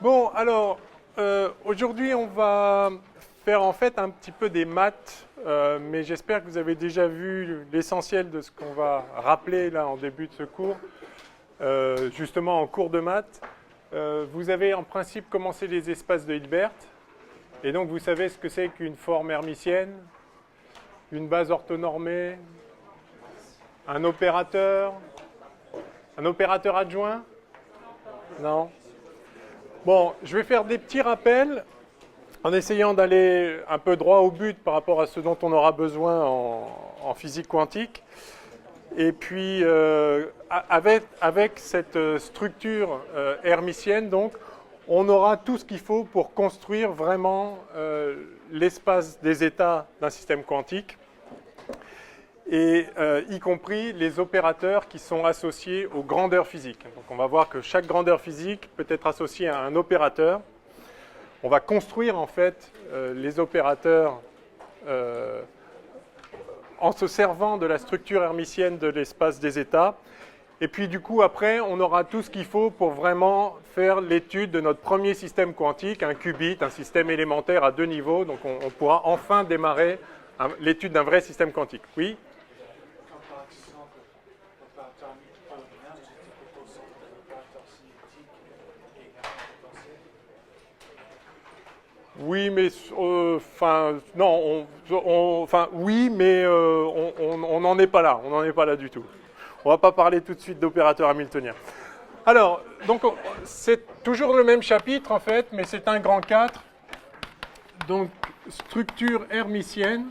Bon, alors, aujourd'hui, on va faire en fait un petit peu des maths, mais j'espère que vous avez déjà vu l'essentiel de ce qu'on va rappeler là en début de ce cours, justement en cours de maths. Vous avez en principe commencé les espaces de Hilbert, et donc vous savez ce que c'est qu'une forme hermitienne, une base orthonormée, un opérateur adjoint? Non? Bon, je vais faire des petits rappels en essayant d'aller un peu droit au but par rapport à ce dont on aura besoin en physique quantique. Et puis, avec cette structure hermitienne, donc, on aura tout ce qu'il faut pour construire vraiment l'espace des états d'un système quantique, et y compris les opérateurs qui sont associés aux grandeurs physiques. Donc on va voir que chaque grandeur physique peut être associée à un opérateur. On va construire en fait les opérateurs en se servant de la structure hermitienne de l'espace des états. Et puis du coup après on aura tout ce qu'il faut pour vraiment faire l'étude de notre premier système quantique, un qubit, un système élémentaire à 2 niveaux. Donc on pourra enfin démarrer l'étude d'un vrai système quantique. Oui ? Par exemple, l'opérateur hamiltonien, c'était proposé de l'opérateur cinétique également potentiel. Oui, mais non, oui, mais on n'en est pas là. On n'en est pas là du tout. On va pas parler tout de suite d'opérateur hamiltonien. Alors, donc c'est toujours le même chapitre en fait, mais c'est un grand 4. Donc structure hermitienne.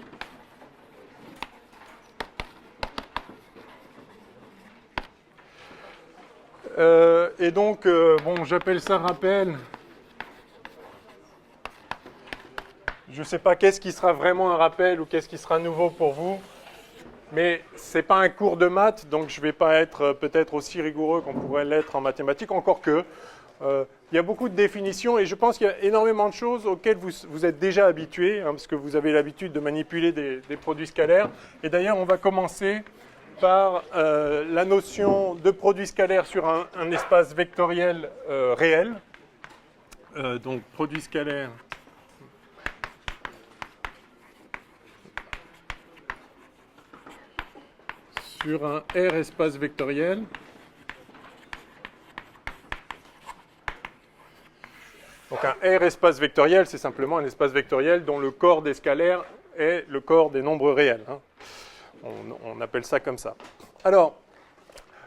Et donc, bon, j'appelle ça rappel. Je ne sais pas qu'est-ce qui sera vraiment un rappel ou qu'est-ce qui sera nouveau pour vous, mais ce n'est pas un cours de maths, donc je ne vais pas être peut-être aussi rigoureux qu'on pourrait l'être en mathématiques, encore que. Il y a beaucoup de définitions et je pense qu'il y a énormément de choses auxquelles vous êtes déjà habitués, hein, parce que vous avez l'habitude de manipuler des produits scalaires. Et d'ailleurs, on va commencer par la notion de produit scalaire sur un espace vectoriel réel. Donc, produit scalaire sur un R espace vectoriel. Donc un R espace vectoriel, c'est simplement un espace vectoriel dont le corps des scalaires est le corps des nombres réels. Hein. On appelle ça comme ça. Alors,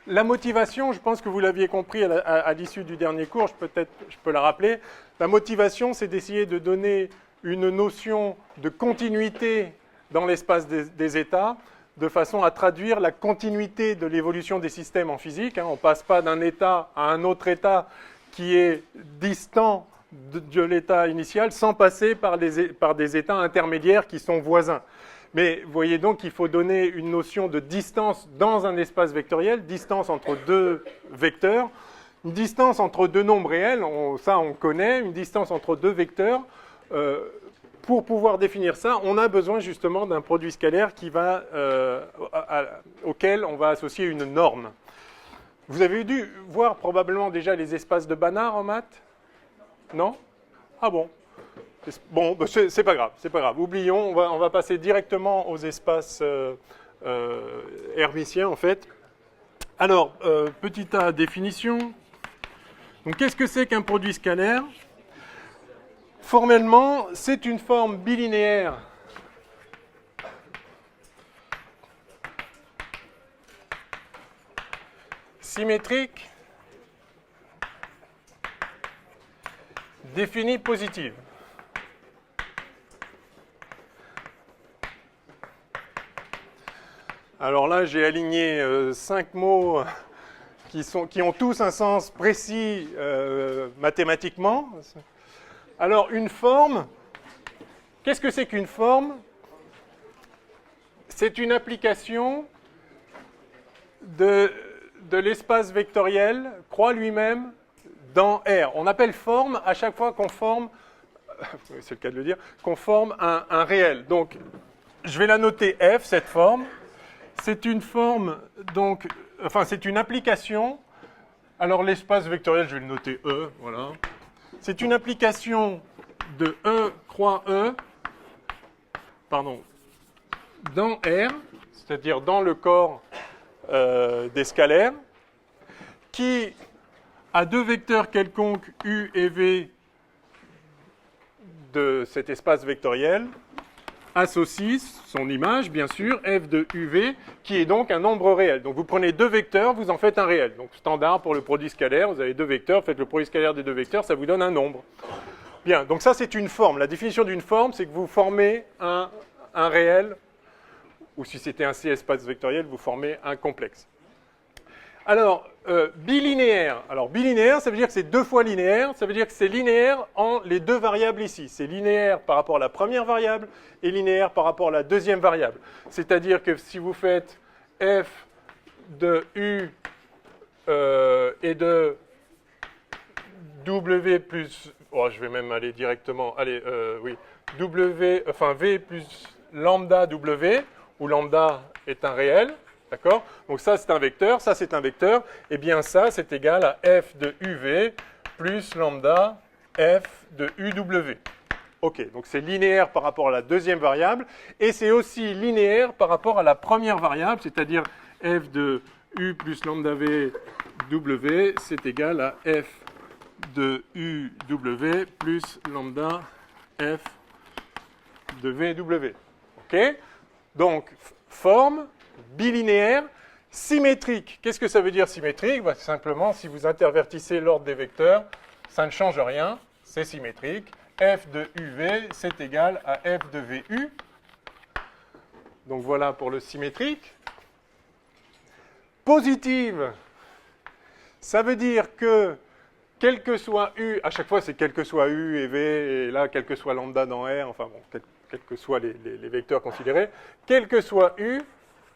la motivation, je pense que vous l'aviez compris à l'issue du dernier cours, je peux la rappeler. La motivation, c'est d'essayer de donner une notion de continuité dans l'espace des états, de façon à traduire la continuité de l'évolution des systèmes en physique. Hein. On ne passe pas d'un état à un autre état qui est distant de l'état initial sans passer par des états intermédiaires qui sont voisins. Mais vous voyez donc qu'il faut donner une notion de distance dans un espace vectoriel, distance entre deux vecteurs, une distance entre deux nombres réels, ça on connaît, une distance entre deux vecteurs. Pour pouvoir définir ça, on a besoin justement d'un produit scalaire auquel on va associer une norme. Vous avez dû voir probablement déjà les espaces de Banach en maths ? Non ? Ah bon ? Bon, c'est pas grave, c'est pas grave. Oublions, on va passer directement aux espaces hermitiens en fait. Alors, petite définition. Donc, qu'est-ce que c'est qu'un produit scalaire ? Formellement, c'est une forme bilinéaire symétrique définie positive. Alors là, j'ai aligné 5 mots qui ont tous un sens précis mathématiquement. Alors, une forme, qu'est-ce que c'est qu'une forme ? C'est une application de l'espace vectoriel, croix lui-même, dans R. On appelle forme à chaque fois qu'on forme, c'est le cas de le dire, qu'on forme un réel. Donc, je vais la noter F, cette forme. C'est une forme, donc, enfin, c'est une application. Alors, l'espace vectoriel, je vais le noter E, voilà. c'est une application de E croix E, pardon, dans R, c'est-à-dire dans le corps des scalaires, qui a deux vecteurs quelconques U et V de cet espace vectoriel, associe son image, bien sûr, f de uv, qui est donc un nombre réel. Donc vous prenez deux vecteurs, vous en faites un réel. Donc standard pour le produit scalaire, vous avez deux vecteurs, faites le produit scalaire des deux vecteurs, ça vous donne un nombre. Bien, donc ça c'est une forme. La définition d'une forme, c'est que vous formez un réel, ou si c'était un C espace vectoriel, vous formez un complexe. Alors, bilinéaire. Alors, bilinéaire, ça veut dire que c'est deux fois linéaire. Ça veut dire que c'est linéaire en les deux variables ici. C'est linéaire par rapport à la première variable et linéaire par rapport à la deuxième variable. C'est-à-dire que si vous faites f de u et de w plus... Oh, je vais même aller directement... Allez, oui. V plus lambda w, où lambda est un réel. D'accord? Donc ça, c'est un vecteur, ça, c'est un vecteur. Et bien ça, c'est égal à f de uv plus lambda f de uw. OK, donc c'est linéaire par rapport à la deuxième variable. Et c'est aussi linéaire par rapport à la première variable, c'est-à-dire f de u plus lambda v w, c'est égal à f de uw plus lambda f de vw. OK? Donc, forme bilinéaire, symétrique. Qu'est-ce que ça veut dire symétrique? Bah, simplement, si vous intervertissez l'ordre des vecteurs, ça ne change rien, c'est symétrique. F de uv, c'est égal à f de vu. Donc voilà pour le symétrique. Positive, ça veut dire que quel que soit u, à chaque fois c'est quel que soit u et v, et là quel que soit lambda dans R, enfin bon, quels que soient les vecteurs considérés, quel que soit u,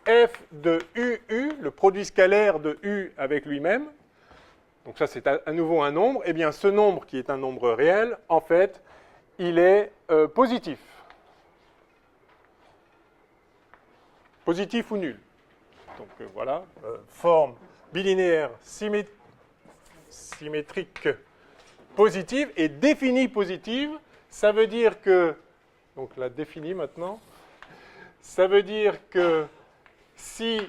f de uu, le produit scalaire de u avec lui-même, donc ça c'est à nouveau un nombre, et bien ce nombre qui est un nombre réel, en fait, il est positif. Positif ou nul. Donc voilà, forme bilinéaire symétrique positive et définie positive, ça veut dire que, donc la définie maintenant, ça veut dire que si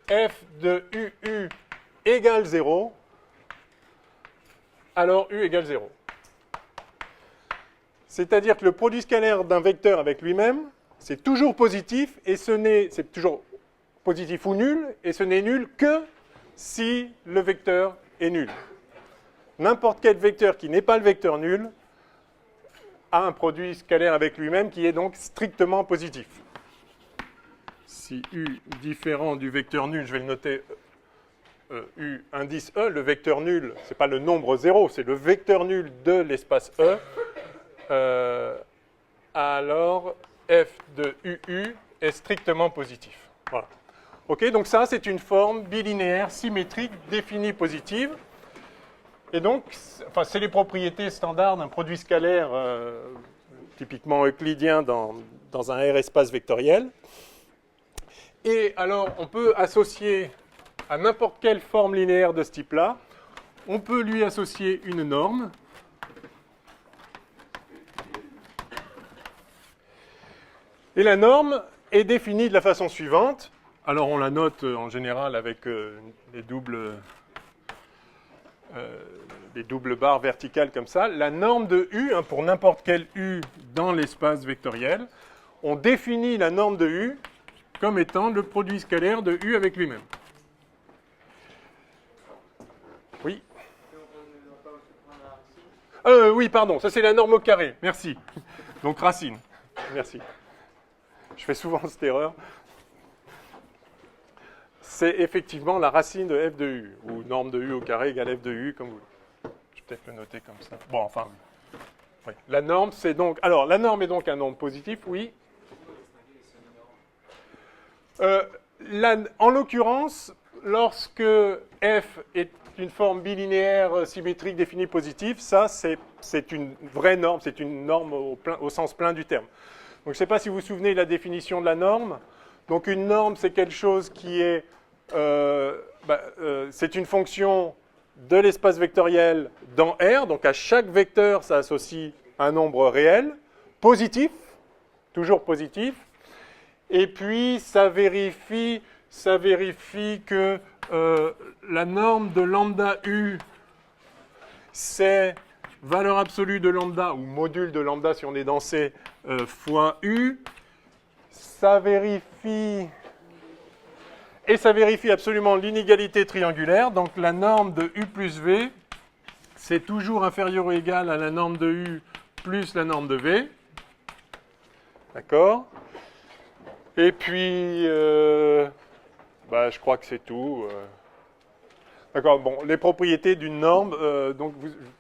f de uu égale 0, alors u égale 0. C'est-à-dire que le produit scalaire d'un vecteur avec lui-même, c'est toujours positif, et c'est toujours positif ou nul, et ce n'est nul que si le vecteur est nul. N'importe quel vecteur qui n'est pas le vecteur nul a un produit scalaire avec lui-même qui est donc strictement positif. Si u différent du vecteur nul, je vais le noter u indice E, le vecteur nul, ce n'est pas le nombre 0, c'est le vecteur nul de l'espace E, alors f de uu est strictement positif. Voilà. OK, donc ça, c'est une forme bilinéaire symétrique définie positive. Et donc, enfin, c'est les propriétés standards d'un produit scalaire typiquement euclidien dans un R espace vectoriel. Et alors, on peut associer à n'importe quelle forme linéaire de ce type-là, on peut lui associer une norme. Et la norme est définie de la façon suivante. Alors, on la note en général avec des doubles barres verticales comme ça. La norme de U, pour n'importe quel U dans l'espace vectoriel, on définit la norme de U comme étant le produit scalaire de U avec lui-même. Oui. Oui, pardon, ça c'est la norme au carré. Merci. Donc racine. Merci. Je fais souvent cette erreur. C'est effectivement la racine de f de u, ou norme de u au carré égale f de u, comme vous voulez. Je vais peut-être le noter comme ça. Bon, enfin, oui. La norme, c'est donc... Alors, la norme est donc un nombre positif, oui. En l'occurrence, lorsque f est une forme bilinéaire symétrique définie positive, ça, c'est une vraie norme, c'est une norme au sens plein du terme. Donc, je ne sais pas si vous vous souvenez de la définition de la norme. Donc, une norme, c'est quelque chose qui est... c'est une fonction de l'espace vectoriel dans R. Donc à chaque vecteur, ça associe un nombre réel, positif, toujours positif. Et puis ça vérifie que la norme de lambda U, c'est valeur absolue de lambda, ou module de lambda si on est dans C, fois U. Ça vérifie absolument l'inégalité triangulaire. Donc la norme de U plus V, c'est toujours inférieur ou égal à la norme de U plus la norme de V. D'accord? Et puis, je crois que c'est tout. D'accord, bon, les propriétés d'une norme, donc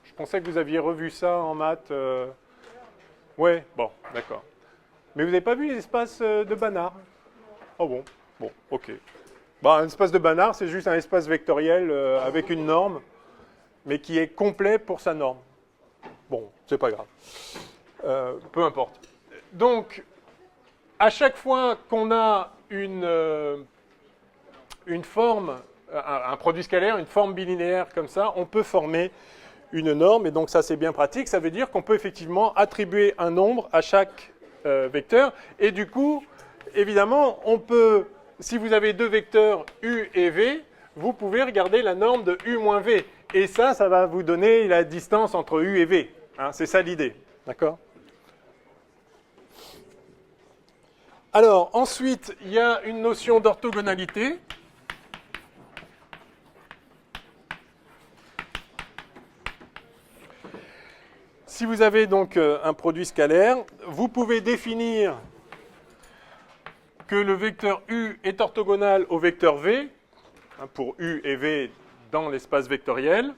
je pensais que vous aviez revu ça en maths. Ouais, bon, d'accord. Mais vous n'avez pas vu les espaces de Banach? Oh bon, ok. Un espace de Banach, c'est juste un espace vectoriel avec une norme, mais qui est complet pour sa norme. Bon, c'est pas grave. Peu importe. Donc, à chaque fois qu'on a une forme, un produit scalaire, une forme bilinéaire comme ça, on peut former une norme, et donc ça c'est bien pratique. Ça veut dire qu'on peut effectivement attribuer un nombre à chaque vecteur, et du coup, évidemment, on peut, si vous avez deux vecteurs U et V, vous pouvez regarder la norme de U moins V, et ça va vous donner la distance entre U et V. Hein, c'est ça l'idée, d'accord ? Alors, ensuite, il y a une notion d'orthogonalité. Si vous avez donc un produit scalaire, vous pouvez définir que le vecteur U est orthogonal au vecteur V, pour U et V dans l'espace vectoriel,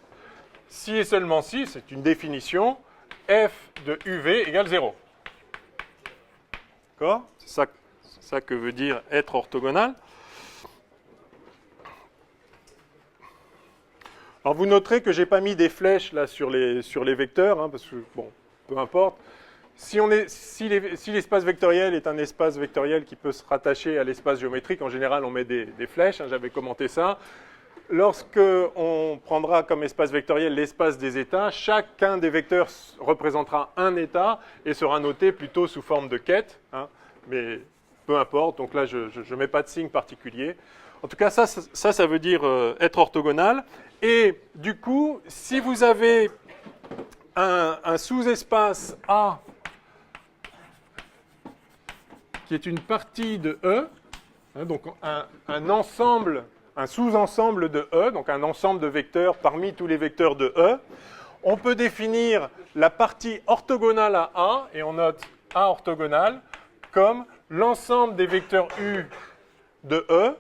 si et seulement si, c'est une définition, f de UV égale 0. D'accord ? C'est ça que veut dire être orthogonal. Alors vous noterez que je n'ai pas mis des flèches là sur les vecteurs, parce que, bon, peu importe. Si l'espace vectoriel est un espace vectoriel qui peut se rattacher à l'espace géométrique, en général on met des flèches, j'avais commenté ça. Lorsque on prendra comme espace vectoriel l'espace des états, chacun des vecteurs représentera un état et sera noté plutôt sous forme de quête, mais peu importe, donc là je ne mets pas de signe particulier. En tout cas, ça veut dire être orthogonal. Et du coup, si vous avez un sous-espace A qui est une partie de E, donc un sous-ensemble de E, donc un ensemble de vecteurs parmi tous les vecteurs de E, on peut définir la partie orthogonale à A, et on note A orthogonale, comme l'ensemble des vecteurs U de E,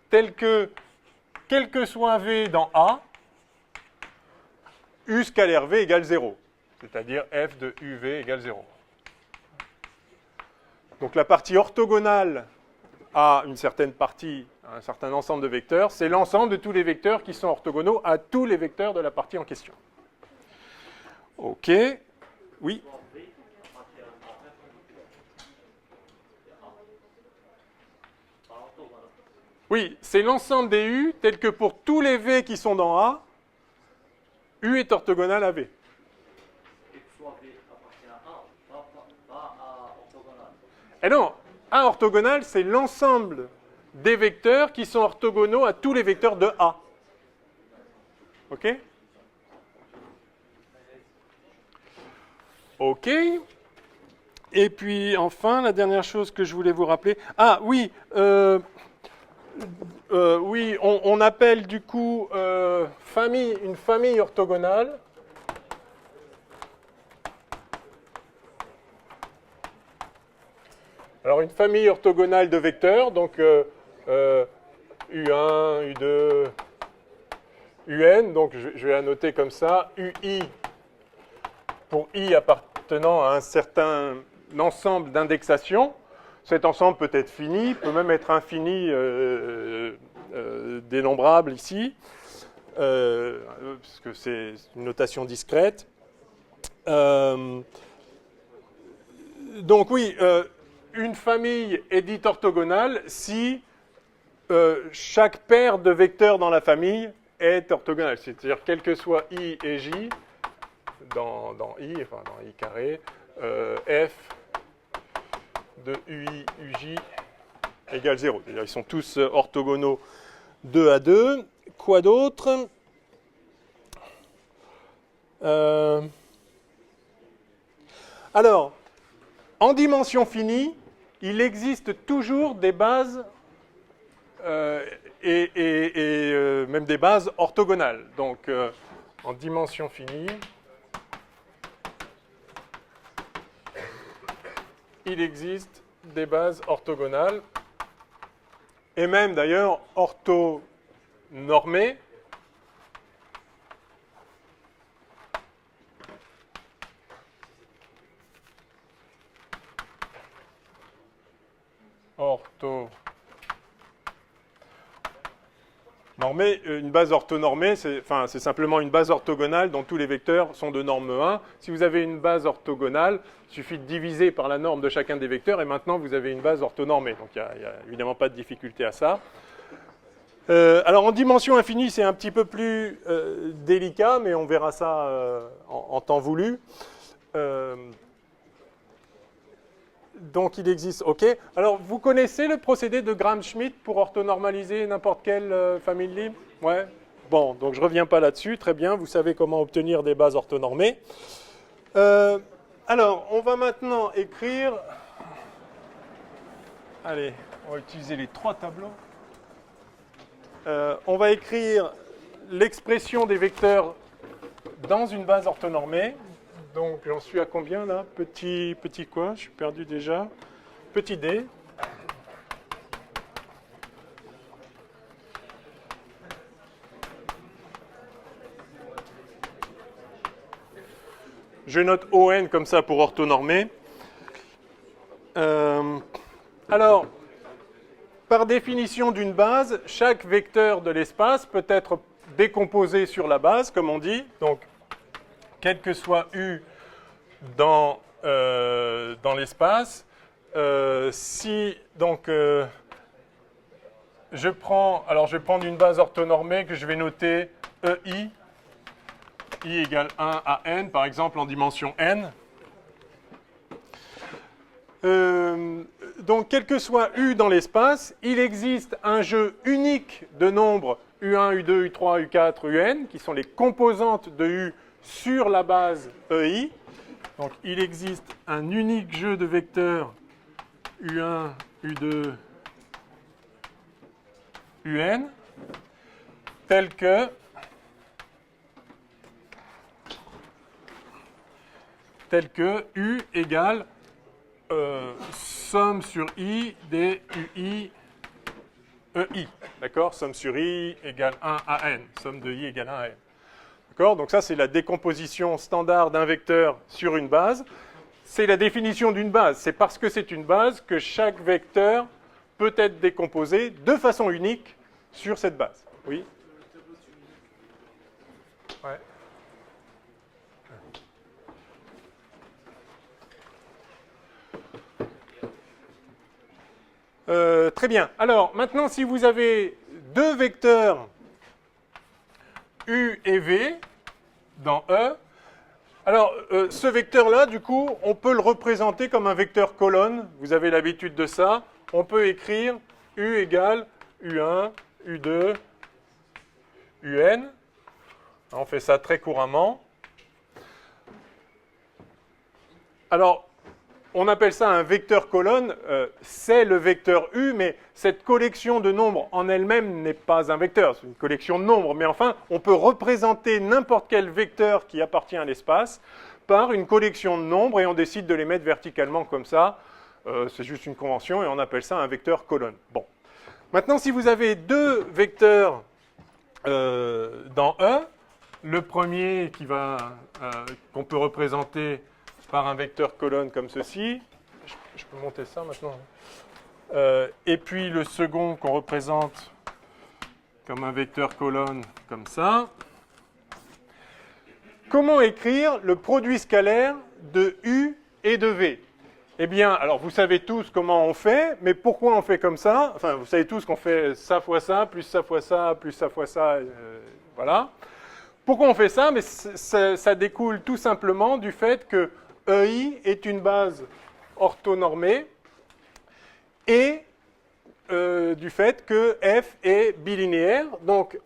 tel que, quel que soit V dans A, U scalaire V égale 0, c'est-à-dire f de UV égale 0. Donc la partie orthogonale à une certaine partie, à un certain ensemble de vecteurs, c'est l'ensemble de tous les vecteurs qui sont orthogonaux à tous les vecteurs de la partie en question. Ok, oui. Oui, c'est l'ensemble des U, tel que pour tous les V qui sont dans A, U est orthogonal à V. Et non, A orthogonal, c'est l'ensemble des vecteurs qui sont orthogonaux à tous les vecteurs de A. Ok ? Ok. Et puis, enfin, la dernière chose que je voulais vous rappeler... Ah, oui, oui, on appelle du coup une famille orthogonale. Alors une famille orthogonale de vecteurs, donc U1, U2, UN, donc je vais annoter comme ça, UI pour I appartenant à un certain ensemble d'indexation. Cet ensemble peut être fini, peut même être infini dénombrable ici, parce que c'est une notation discrète. Donc oui, une famille est dite orthogonale si chaque paire de vecteurs dans la famille est orthogonal. C'est-à-dire, quel que soit I et J, dans I, enfin dans I carré, F de UI, UJ égale 0. C'est-à-dire, ils sont tous orthogonaux 2 à 2. Quoi d'autre? Alors, en dimension finie, il existe toujours des bases même des bases orthogonales. Donc, en dimension finie, il existe des bases orthogonales, et même d'ailleurs orthonormées. Une base orthonormée, c'est simplement une base orthogonale dont tous les vecteurs sont de norme 1. Si vous avez une base orthogonale, il suffit de diviser par la norme de chacun des vecteurs et maintenant vous avez une base orthonormée. Donc il n'y a évidemment pas de difficulté à ça. Alors en dimension infinie, c'est un petit peu plus délicat, mais on verra ça en temps voulu. Donc il existe, ok. Alors vous connaissez le procédé de Gram-Schmidt pour orthonormaliser n'importe quelle famille libre? Ouais. Bon, donc je ne reviens pas là-dessus, très bien, vous savez comment obtenir des bases orthonormées. Alors, on va maintenant écrire... Allez, on va utiliser les 3 tableaux. On va écrire l'expression des vecteurs dans une base orthonormée. Donc, j'en suis à combien, là? Petit quoi? Je suis perdu déjà. Petit d. Je note ON comme ça pour orthonormer. Alors, par définition d'une base, chaque vecteur de l'espace peut être décomposé sur la base, comme on dit. Donc, quel que soit U dans l'espace, si donc je vais prendre une base orthonormée que je vais noter EI, I égale 1 à n, par exemple en dimension n. Donc, quel que soit U dans l'espace, il existe un jeu unique de nombres U1, U2, U3, U4, UN, qui sont les composantes de U sur la base EI. Donc, il existe un unique jeu de vecteurs U1, U2, UN, tel que U égale somme sur I des UI EI. D'accord? Somme sur I égale 1 à n. Somme de I égale 1 à n. D'accord? Donc ça, c'est la décomposition standard d'un vecteur sur une base. C'est la définition d'une base. C'est parce que c'est une base que chaque vecteur peut être décomposé de façon unique sur cette base. Oui? Ouais. Très bien. Alors, maintenant, si vous avez deux vecteurs U et V dans E, alors, ce vecteur-là, du coup, on peut le représenter comme un vecteur colonne. Vous avez l'habitude de ça. On peut écrire U égale U1, U2, UN. On fait ça très couramment. Alors, on appelle ça un vecteur colonne, c'est le vecteur U, mais cette collection de nombres en elle-même n'est pas un vecteur, c'est une collection de nombres. Mais enfin, on peut représenter n'importe quel vecteur qui appartient à l'espace par une collection de nombres et on décide de les mettre verticalement comme ça. C'est juste une convention et on appelle ça un vecteur colonne. Bon. Maintenant, si vous avez deux vecteurs dans E, le premier qu'on peut représenter par un vecteur colonne comme ceci. Je peux monter ça maintenant. Et puis le second qu'on représente comme un vecteur colonne comme ça. Comment écrire le produit scalaire de U et de V? Eh bien, alors vous savez tous comment on fait, mais pourquoi on fait comme ça? Enfin, vous savez tous qu'on fait ça fois ça, plus ça fois ça, plus ça fois ça, Voilà. Pourquoi on fait ça? Mais ça découle tout simplement du fait que EI est une base orthonormée et du fait que F est bilinéaire. Donc,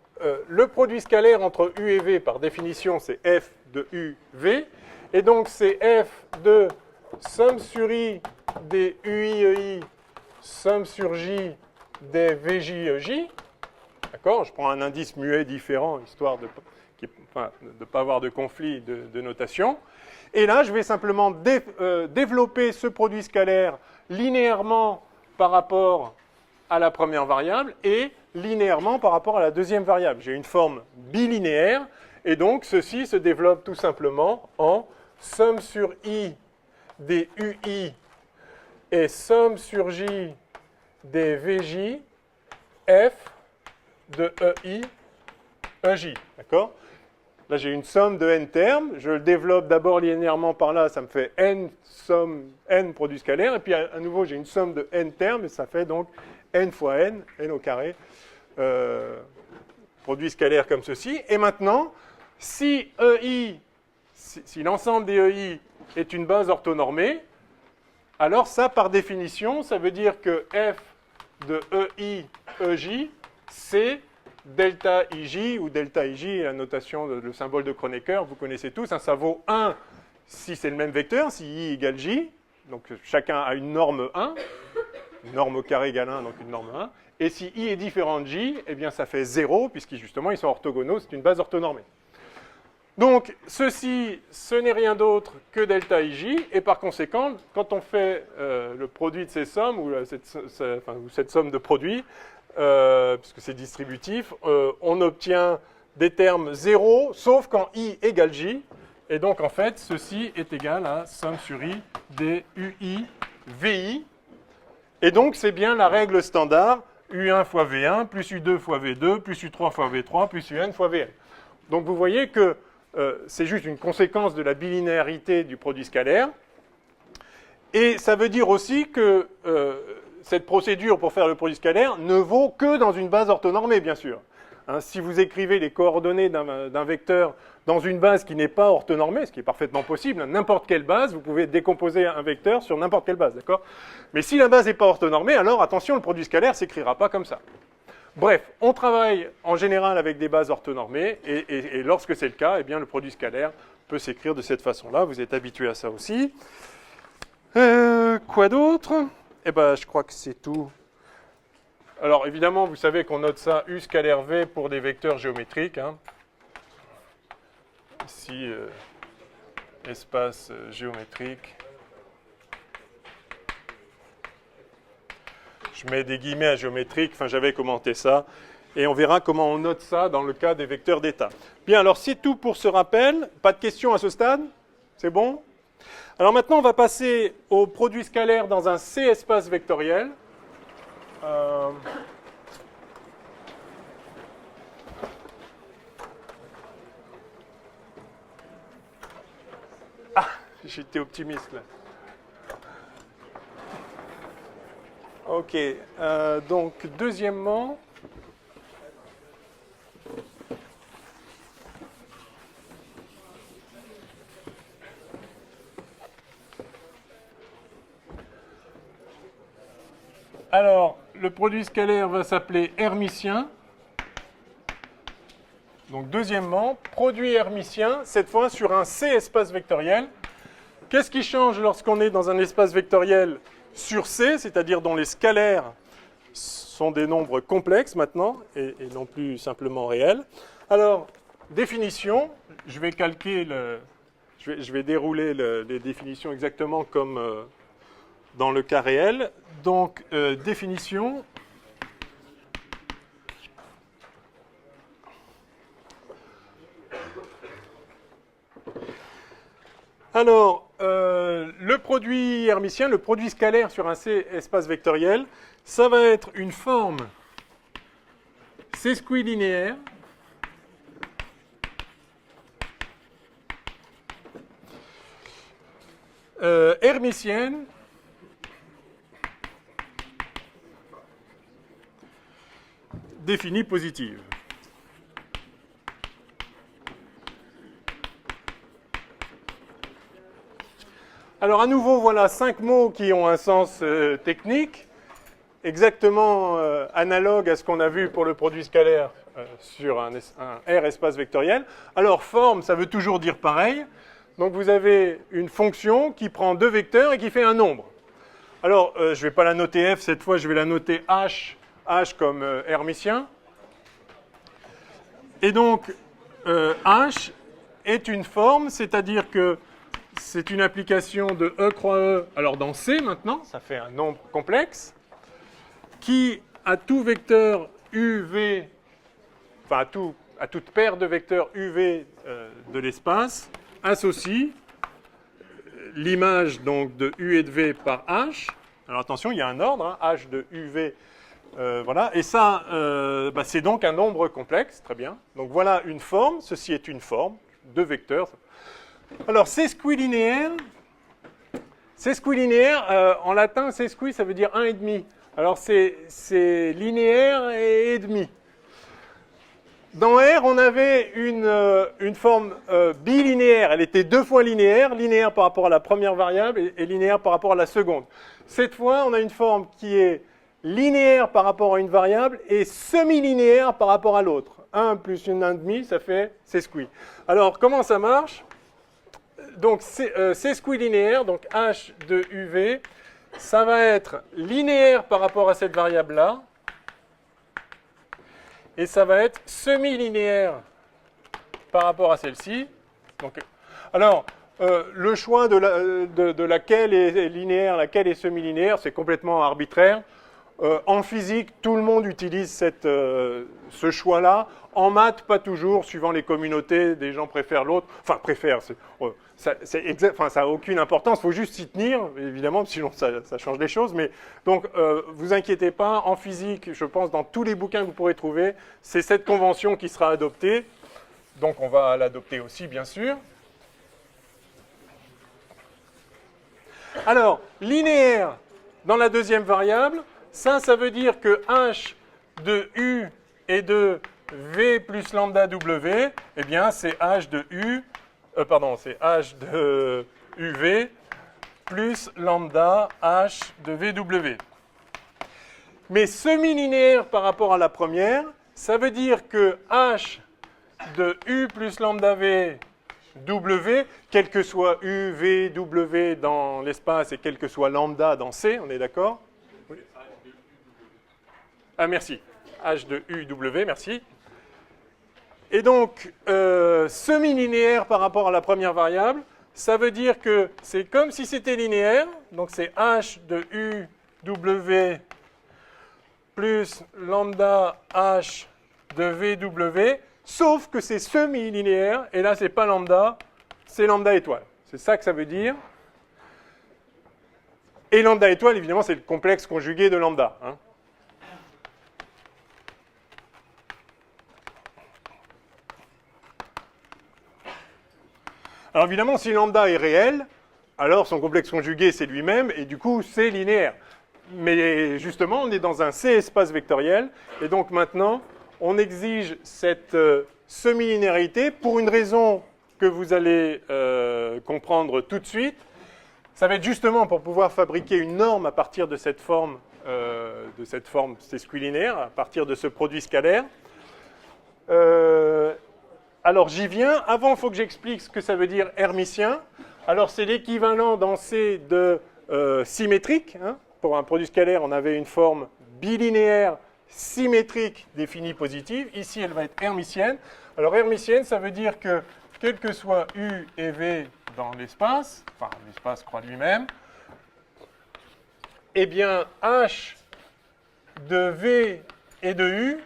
le produit scalaire entre U et V, par définition, c'est F de U, V. Et donc, c'est F de somme sur I des UI, EI, somme sur J des VJ, EJ. D'accord? Je prends un indice muet différent, histoire de ne pas avoir de conflit de notation. Et là, je vais simplement développer ce produit scalaire linéairement par rapport à la première variable et linéairement par rapport à la deuxième variable. J'ai une forme bilinéaire, et donc ceci se développe tout simplement en somme sur I des UI et somme sur J des VJ F de EI, EJ. D'accord? Là, j'ai une somme de n termes. Je le développe d'abord linéairement par là. Ça me fait n somme, n produits scalaires. Et puis, à nouveau, j'ai une somme de n termes. Et ça fait donc n fois n, n au carré, produit scalaire comme ceci. Et maintenant, si EI, si l'ensemble des EI est une base orthonormée, alors ça, par définition, ça veut dire que f de EI, EJ, c'est delta IJ ou delta IJ, la notation, le symbole de Kronecker, vous connaissez tous, hein, ça vaut 1 si c'est le même vecteur, si I égale J, donc chacun a une norme 1, une norme au carré égale 1, donc une norme 1, et si I est différent de J, eh bien ça fait 0, puisqu'ils justement ils sont orthogonaux, c'est une base orthonormée. Donc ceci, ce n'est rien d'autre que delta IJ, et par conséquent, quand on fait le produit de ces sommes, ou cette somme de produits, puisque c'est distributif, on obtient des termes 0, sauf quand I égale J. Et donc, en fait, ceci est égal à somme sur I des UI VI. Et donc, c'est bien la règle standard, U1 fois V1, plus U2 fois V2, plus U3 fois V3, plus UN fois Vn. Donc, vous voyez que c'est juste une conséquence de la bilinéarité du produit scalaire. Et ça veut dire aussi que cette procédure pour faire le produit scalaire ne vaut que dans une base orthonormée, bien sûr. Hein, si vous écrivez les coordonnées d'un vecteur dans une base qui n'est pas orthonormée, ce qui est parfaitement possible, n'importe quelle base, vous pouvez décomposer un vecteur sur n'importe quelle base, d'accord? Mais si la base n'est pas orthonormée, alors attention, le produit scalaire ne s'écrira pas comme ça. Bref, on travaille en général avec des bases orthonormées, et lorsque c'est le cas, eh bien, le produit scalaire peut s'écrire de cette façon-là. Vous êtes habitués à ça aussi. Quoi d'autre? Eh bien, je crois que c'est tout. Alors, évidemment, vous savez qu'on note ça U scalaire V pour des vecteurs géométriques. Hein. Ici, espace géométrique. Je mets des guillemets à géométrique, enfin, j'avais commenté ça. Et on verra comment on note ça dans le cas des vecteurs d'état. Bien, alors, c'est tout pour ce rappel. Pas de questions à ce stade? C'est bon? Alors maintenant, on va passer au produit scalaire dans un C espace vectoriel. Ah, j'étais optimiste là. Ok, donc deuxièmement... Alors, le produit scalaire va s'appeler hermitien. Donc, deuxièmement, produit hermitien, cette fois sur un C espace vectoriel. Qu'est-ce qui change lorsqu'on est dans un espace vectoriel sur C, c'est-à-dire dont les scalaires sont des nombres complexes maintenant, et non plus simplement réels? Alors, définition, je vais calquer je vais dérouler les définitions exactement comme... dans le cas réel. Donc, définition. Alors, le produit hermitien, le produit scalaire sur un C espace vectoriel, ça va être une forme sesquilinéaire hermitienne définie positive. Alors à nouveau, voilà 5 mots qui ont un sens technique, exactement analogue à ce qu'on a vu pour le produit scalaire sur un R espace vectoriel. Alors forme, ça veut toujours dire pareil. Donc vous avez une fonction qui prend 2 vecteurs et qui fait un nombre. Alors je ne vais pas la noter F, cette fois je vais la noter H, H comme hermitien. Et donc H est une forme, c'est-à-dire que c'est une application de E croix E, alors dans C maintenant, ça fait un nombre complexe, qui à tout vecteur UV, enfin à toute paire de vecteurs UV de l'espace, associe l'image donc de U et de V par H. Alors attention, il y a un ordre, hein, H de UV, voilà, et ça, c'est donc un nombre complexe, très bien. Donc voilà une forme, ceci est une forme, 2 vecteurs. Alors, sesquilinéaire, en latin, sesqui, ça veut dire 1,5. Alors, c'est linéaire et demi. Dans R, on avait une forme bilinéaire. Elle était 2 fois linéaire, linéaire par rapport à la première variable et linéaire par rapport à la seconde. Cette fois, on a une forme qui est linéaire par rapport à une variable et semi-linéaire par rapport à l'autre. 1 plus une 1,5, ça fait sesqui. Alors, comment ça marche ? Donc, sesquilinéaire, donc H de UV, ça va être linéaire par rapport à cette variable-là, et ça va être semi-linéaire par rapport à celle-ci. Alors, le choix de laquelle est linéaire, laquelle est semi-linéaire, c'est complètement arbitraire. En physique, tout le monde utilise ce choix-là. En maths, pas toujours, suivant les communautés, des gens préfèrent l'autre. Enfin, préfèrent, ça n'a aucune importance, il faut juste s'y tenir, évidemment, sinon ça change les choses. Mais donc, vous inquiétez pas, en physique, je pense, dans tous les bouquins que vous pourrez trouver, c'est cette convention qui sera adoptée. Donc, on va l'adopter aussi, bien sûr. Alors, linéaire, dans la deuxième variable, ça veut dire que H de U et de V plus lambda W, eh bien, c'est H de U, c'est H de UV plus lambda H de VW. Mais semi-linéaire par rapport à la première, ça veut dire que H de U plus lambda V W, quel que soit U, V, W dans l'espace et quel que soit lambda dans C, on est d'accord ? Oui. Ah, merci. H de U, W, merci. Et donc, semi-linéaire par rapport à la première variable, ça veut dire que c'est comme si c'était linéaire, donc c'est H de U, W plus lambda H de VW, sauf que c'est semi-linéaire, et là, c'est pas lambda, c'est lambda étoile. C'est ça que ça veut dire. Et lambda étoile, évidemment, c'est le complexe conjugué de lambda. Hein. Alors évidemment, si lambda est réel, alors son complexe conjugué, c'est lui-même, et du coup, c'est linéaire. Mais justement, on est dans un C espace vectoriel, et donc maintenant, on exige cette semi-linéarité pour une raison que vous allez comprendre tout de suite. Ça va être justement pour pouvoir fabriquer une norme à partir de cette forme sesquilinéaire, à partir de ce produit scalaire. Alors j'y viens. Avant, il faut que j'explique ce que ça veut dire hermitien. Alors c'est l'équivalent dans C de symétrique. Hein. Pour un produit scalaire, on avait une forme bilinéaire symétrique définie positive. Ici, elle va être hermitienne. Alors hermitienne, ça veut dire que quel que soit U et V dans l'espace, enfin l'espace croît lui-même, eh bien H de V et de U,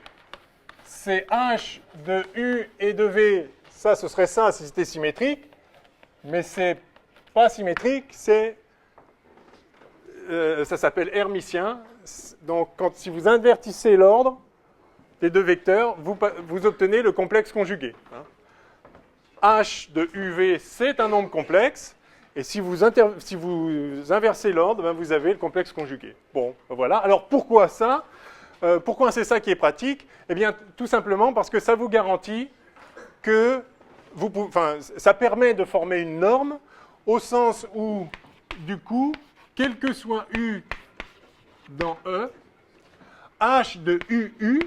c'est H de U et de V. Ça, ce serait ça si c'était symétrique, mais c'est pas symétrique, c'est ça s'appelle hermitien. Donc, si vous invertissez l'ordre des deux vecteurs, vous obtenez le complexe conjugué. H de UV, c'est un nombre complexe, et si vous inversez l'ordre, vous avez le complexe conjugué. Bon, voilà. Alors, pourquoi ça ? Pourquoi c'est ça qui est pratique ? Eh bien, tout simplement parce que ça vous garantit que ça permet de former une norme au sens où du coup, quel que soit U dans E, H de UU,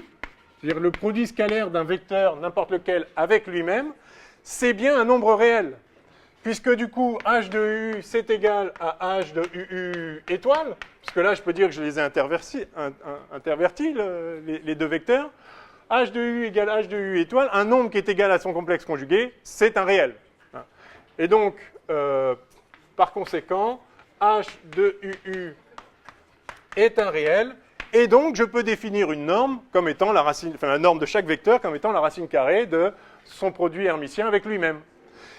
c'est-à-dire le produit scalaire d'un vecteur, n'importe lequel, avec lui-même, c'est bien un nombre réel. Puisque du coup, H de U, c'est égal à H de UU étoile, puisque là, je peux dire que je les ai intervertis, les deux vecteurs. H de U égale H de U étoile, un nombre qui est égal à son complexe conjugué, c'est un réel. Et donc, par conséquent, H de UU est un réel, et donc je peux définir une norme comme étant la racine, enfin la norme de chaque vecteur comme étant la racine carrée de son produit hermitien avec lui-même.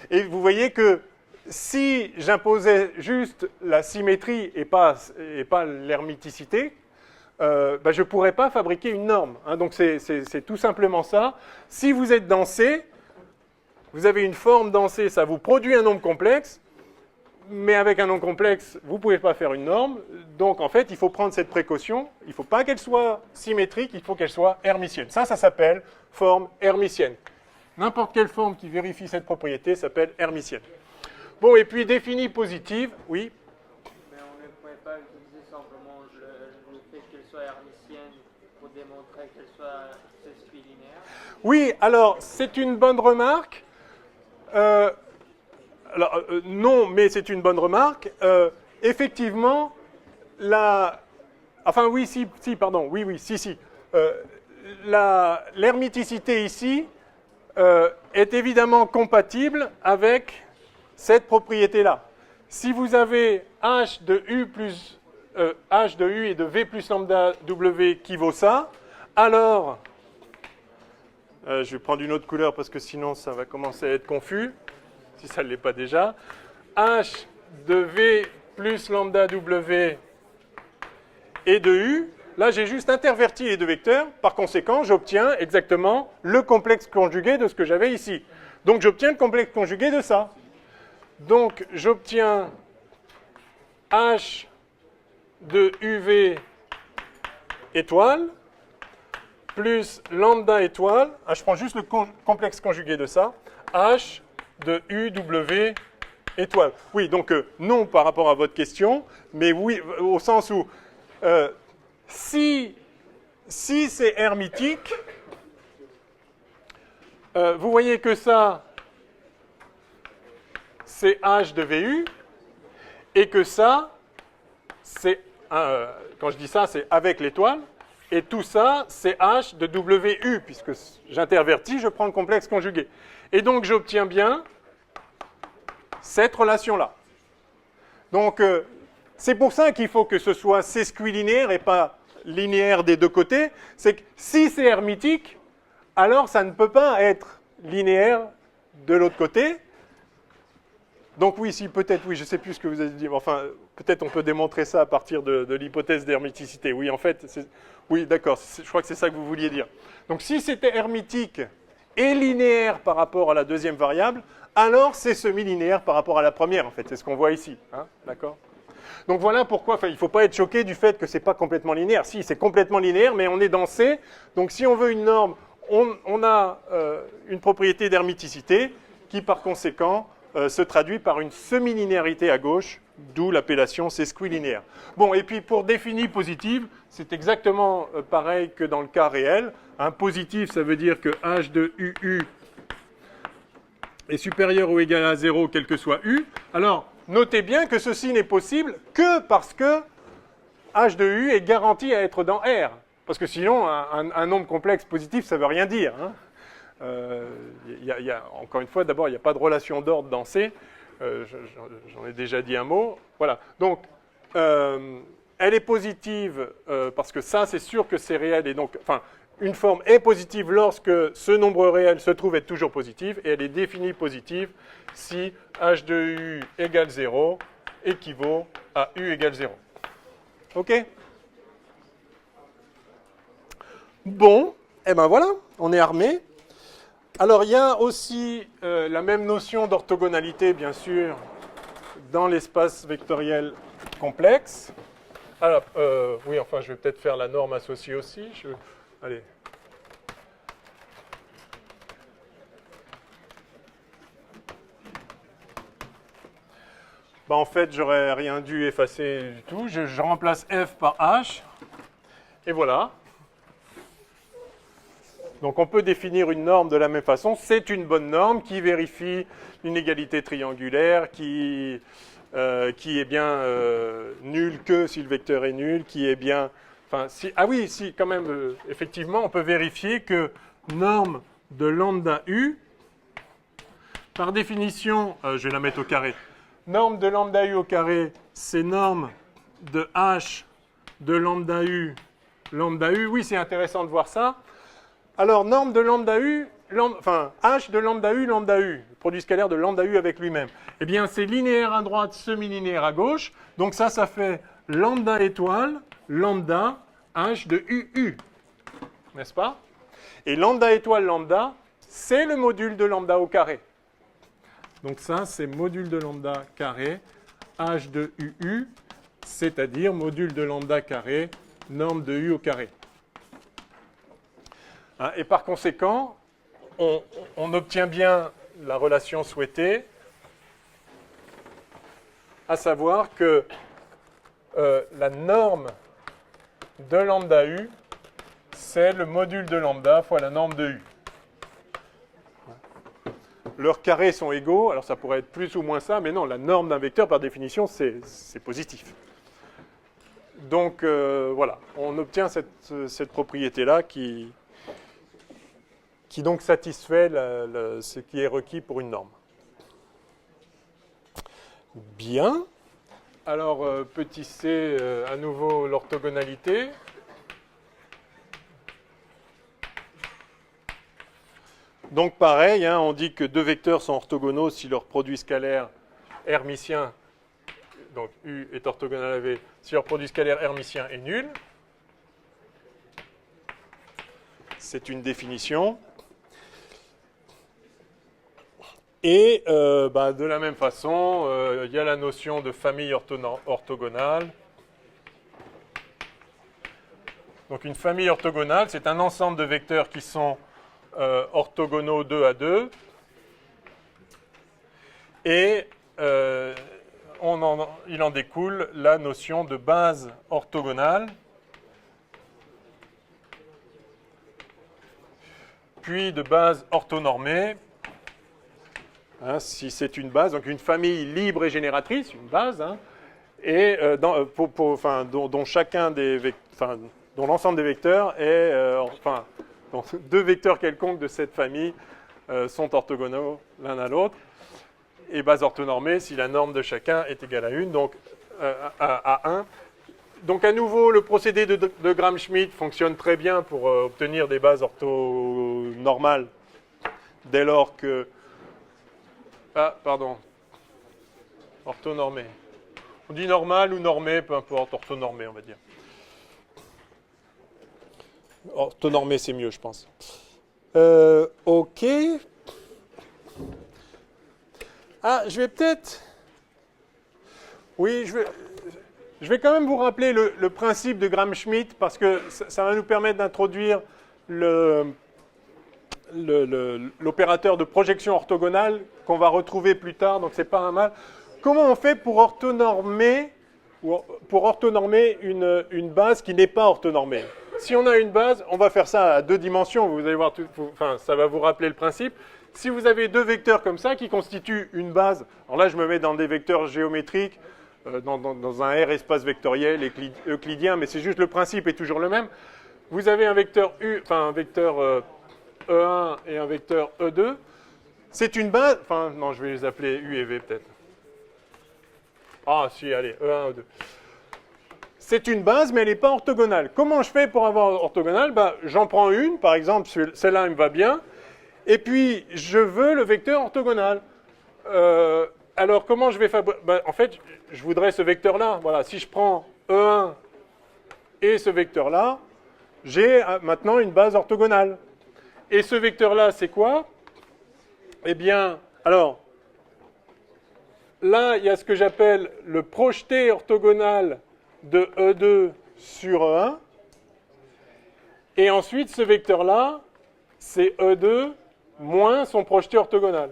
Et vous voyez que si j'imposais juste la symétrie et pas l'hermiticité, je ne pourrais pas fabriquer une norme. Hein. Donc c'est tout simplement ça. Si vous êtes dans C, vous avez une forme dans C, ça vous produit un nombre complexe, mais avec un nombre complexe, vous ne pouvez pas faire une norme. Donc en fait, il faut prendre cette précaution. Il ne faut pas qu'elle soit symétrique, il faut qu'elle soit hermitienne. Ça s'appelle forme hermitienne. N'importe quelle forme qui vérifie cette propriété s'appelle hermitienne. Bon, et puis définie positive, oui. Mais on ne pourrait pas utiliser simplement le fait qu'elle soit hermitienne pour démontrer qu'elle soit sesquilinéaire. Oui, alors c'est une bonne remarque. Non, mais c'est une bonne remarque. Effectivement, enfin oui, si, pardon, oui, si. L'hermiticité ici est évidemment compatible avec cette propriété-là. Si vous avez H de U plus H de U et de V plus lambda W qui vaut ça, alors, je vais prendre une autre couleur parce que sinon ça va commencer à être confus, si ça ne l'est pas déjà. H de V plus lambda W et de U, là j'ai juste interverti les deux vecteurs, par conséquent j'obtiens exactement le complexe conjugué de ce que j'avais ici. Donc j'obtiens le complexe conjugué de ça. Donc j'obtiens H de UV étoile plus lambda étoile, je prends juste le complexe conjugué de ça, H de UW étoile. Oui, donc non par rapport à votre question, mais oui au sens où si c'est hermitique, vous voyez que ça, c'est H de VU, et que ça, c'est, quand je dis ça, c'est avec l'étoile, et tout ça, c'est H de WU, puisque j'intervertis, je prends le complexe conjugué. Et donc, j'obtiens bien cette relation-là. Donc, c'est pour ça qu'il faut que ce soit sesquilinéaire et pas linéaire des deux côtés. C'est que si c'est hermitique, alors ça ne peut pas être linéaire de l'autre côté. Donc oui, si peut-être, oui, je ne sais plus ce que vous avez dit, enfin, peut-être on peut démontrer ça à partir de l'hypothèse d'hermiticité. Oui, en fait, oui, d'accord, je crois que c'est ça que vous vouliez dire. Donc si c'était hermitique et linéaire par rapport à la deuxième variable, alors c'est semi-linéaire par rapport à la première, en fait, c'est ce qu'on voit ici, hein, d'accord ? Donc voilà pourquoi, il ne faut pas être choqué du fait que ce n'est pas complètement linéaire. Si, c'est complètement linéaire, mais on est dans C, donc si on veut une norme, on a une propriété d'hermiticité qui, par conséquent, se traduit par une semi-linéarité à gauche, d'où l'appellation sesquilinéaire. Bon, et puis pour définir positive, c'est exactement pareil que dans le cas réel. Un positif, ça veut dire que H de UU est supérieur ou égal à 0, quel que soit U. Alors, notez bien que ceci n'est possible que parce que H de U est garanti à être dans R. Parce que sinon, un nombre complexe positif, ça ne veut rien dire. Hein. Encore une fois, d'abord, il n'y a pas de relation d'ordre dans C. J'en ai déjà dit un mot. Voilà. Donc, elle est positive parce que ça, c'est sûr que c'est réel. Et donc, enfin, une forme est positive lorsque ce nombre réel se trouve être toujours positif. Et elle est définie positive si H de U égale 0 équivaut à U égale 0. OK ? Bon, et ben voilà, on est armé. Alors, il y a aussi la même notion d'orthogonalité, bien sûr, dans l'espace vectoriel complexe. Alors, oui, enfin, je vais peut-être faire la norme associée aussi. Allez. bah en fait, j'aurais rien dû effacer du tout. Je remplace f par h. Et voilà. Donc on peut définir une norme de la même façon. C'est une bonne norme qui vérifie l'inégalité triangulaire, qui est bien nulle que si le vecteur est nul, qui est bien... Enfin, si, ah oui, si, quand même, effectivement, on peut vérifier que norme de lambda u, par définition, je vais la mettre au carré, norme de lambda u au carré, c'est norme de h de lambda u, oui, c'est intéressant de voir ça. Alors, norme de lambda u, enfin, h de lambda u, le produit scalaire de lambda u avec lui-même. Eh bien, c'est linéaire à droite, semi-linéaire à gauche. Donc ça fait lambda étoile, lambda, h de uu. N'est-ce pas? Et lambda étoile, lambda, c'est le module de lambda au carré. Donc ça, c'est module de lambda carré, h de uu, c'est-à-dire module de lambda carré, norme de u au carré. Et par conséquent, on obtient bien la relation souhaitée, à savoir que la norme de lambda u, c'est le module de lambda fois la norme de u. Leurs carrés sont égaux, alors ça pourrait être plus ou moins ça, mais non, la norme d'un vecteur, par définition, c'est positif. Donc voilà, on obtient cette propriété-là qui donc satisfait ce qui est requis pour une norme. Bien. Alors, petit c, à nouveau l'orthogonalité. Donc pareil, hein, on dit que deux vecteurs sont orthogonaux si leur produit scalaire hermitien, donc U est orthogonal à V, si leur produit scalaire hermitien est nul. C'est une définition. Et de la même façon, il y a la notion de famille orthogonale. Donc une famille orthogonale, c'est un ensemble de vecteurs qui sont orthogonaux 2 à 2. Et il en découle la notion de base orthogonale. Puis de base orthonormée. Hein, si c'est une base, donc une famille libre et génératrice, une base, hein, et dont chacun des dont l'ensemble des vecteurs est, dont deux vecteurs quelconques de cette famille sont orthogonaux l'un à l'autre, et base orthonormée si la norme de chacun est égale à 1, donc à 1. Donc à nouveau, le procédé de Gram-Schmidt fonctionne très bien pour obtenir des bases orthonormales dès lors que orthonormé. On dit normal ou normé, peu importe, orthonormé, on va dire. Orthonormé, c'est mieux, je pense. OK. Je vais peut-être... Oui, je vais quand même vous rappeler le principe de Gram-Schmidt, parce que ça va nous permettre d'introduire l'opérateur de projection orthogonale qu'on va retrouver plus tard, donc c'est pas un mal. Comment on fait pour orthonormer une base qui n'est pas orthonormée? Si on a une base, on va faire ça à 2 dimensions, vous allez voir, ça va vous rappeler le principe. Si vous avez 2 vecteurs comme ça qui constituent une base, alors là je me mets dans des vecteurs géométriques, dans un R espace vectoriel euclidien, mais c'est juste le principe est toujours le même. Vous avez un vecteur un vecteur E1 et un vecteur E2. C'est une base, non, je vais les appeler U et V peut-être. Si, allez, E1, E2. C'est une base, mais elle n'est pas orthogonale. Comment je fais pour avoir orthogonale? J'en prends une, par exemple, celle-là, elle me va bien, et puis je veux le vecteur orthogonal. Alors, comment je vais fabriquer? En fait, je voudrais ce vecteur-là. Voilà, si je prends E1 et ce vecteur-là, j'ai maintenant une base orthogonale. Et ce vecteur-là, c'est quoi? Eh bien, alors, là, il y a ce que j'appelle le projeté orthogonal de E2 sur E1. Et ensuite, ce vecteur-là, c'est E2 moins son projeté orthogonal.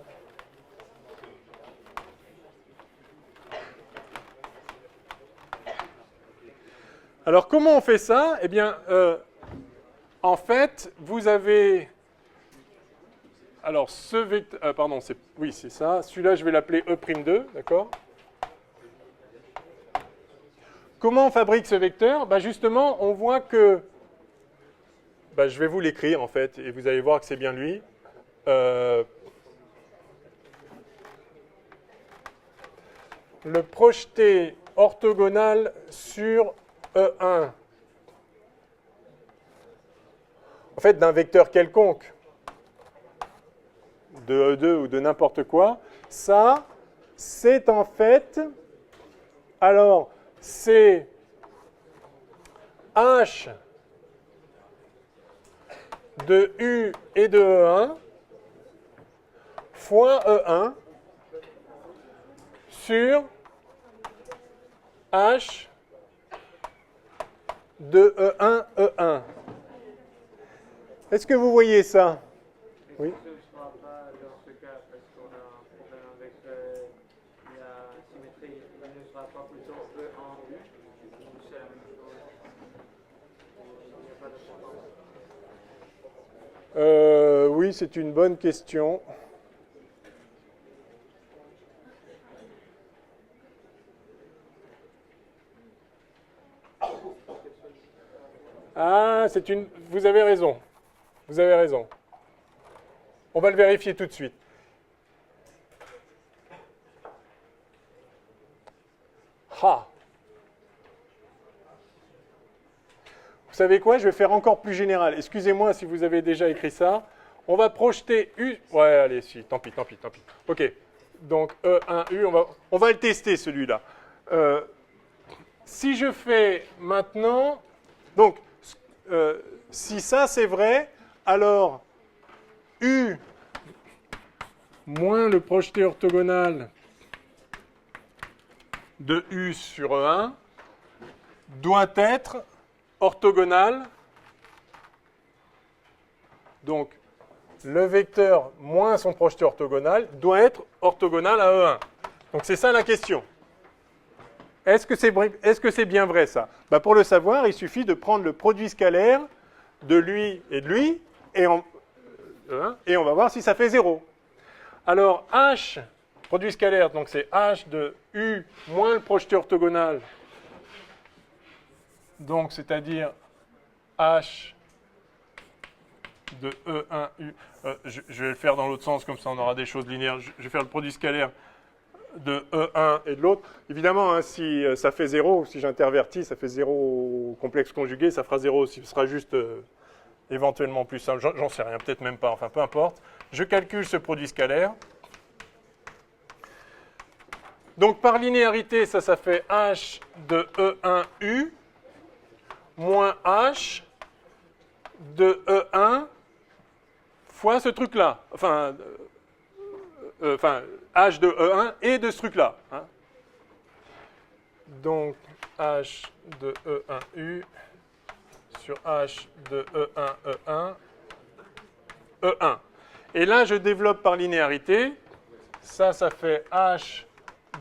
Alors, comment on fait ça? Eh bien, en fait, vous avez... Alors, ce vecteur... pardon, oui, c'est ça. Celui-là, je vais l'appeler E'2, d'accord? Comment on fabrique ce vecteur? Ben justement, on voit que... Ben, je vais vous l'écrire, en fait, et vous allez voir que c'est bien lui. Le projeté orthogonal sur E1, en fait, d'un vecteur quelconque, de E2 ou de n'importe quoi, ça, c'est en fait, alors, c'est H de U et de E1 fois E1 sur H de E1, E1. Est-ce que vous voyez ça? Oui. Ce ne sera pas dans ce cas parce qu'on a un problème avec la symétrie. Il ne sera pas plutôt E en U. C'est la même chose. Il n'y a pas de différence. Oui, c'est une bonne question. Ah, vous avez raison. Vous avez raison. On va le vérifier tout de suite. Ah. Vous savez quoi? Je vais faire encore plus général. Excusez-moi si vous avez déjà écrit ça. On va projeter U. Ouais, allez, si, tant pis. OK. Donc, E1U, on va le tester, celui-là. Si je fais maintenant... Donc, si ça, c'est vrai, alors U moins le projeté orthogonal de U sur E1 doit être orthogonal. Donc, le vecteur moins son projeté orthogonal doit être orthogonal à E1. Donc, c'est ça la question. Est-ce que c'est bien vrai, ça? Ben, pour le savoir, il suffit de prendre le produit scalaire de lui, et on va voir si ça fait 0. Alors, H, produit scalaire, donc c'est H de U moins le projeté orthogonal, donc c'est-à-dire H de E1U. Je vais le faire dans l'autre sens, comme ça on aura des choses linéaires. Je vais faire le produit scalaire de E1 et de l'autre. Évidemment, hein, si ça fait 0, si j'intervertis, ça fait 0 au complexe conjugué, ça fera 0 aussi. Ce sera juste éventuellement plus simple. J'en sais rien, peut-être même pas, enfin peu importe. Je calcule ce produit scalaire. Donc par linéarité, ça fait H de E1U moins H de E1 fois ce truc-là. Enfin, H de E1 et de ce truc-là. Hein. Donc, H de E1U sur H de E1, E1, E1. Et là, je développe par linéarité. Ça fait H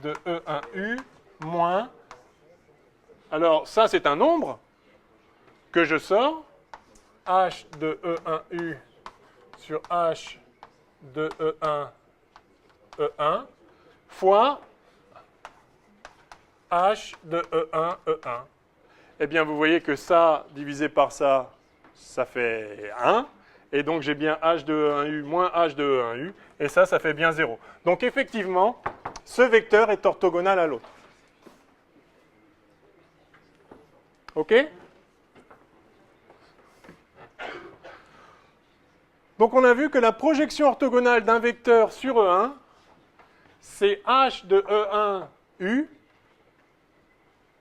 de E1U moins... Alors, ça, c'est un nombre que je sors. H de E1U sur H de E1, E1 fois H de E1, E1. Eh bien, vous voyez que ça, divisé par ça, ça fait 1. Et donc, j'ai bien H de E1U moins H de E1U. Et ça fait bien 0. Donc, effectivement, ce vecteur est orthogonal à l'autre. OK? Donc, on a vu que la projection orthogonale d'un vecteur sur E1, c'est H de E1U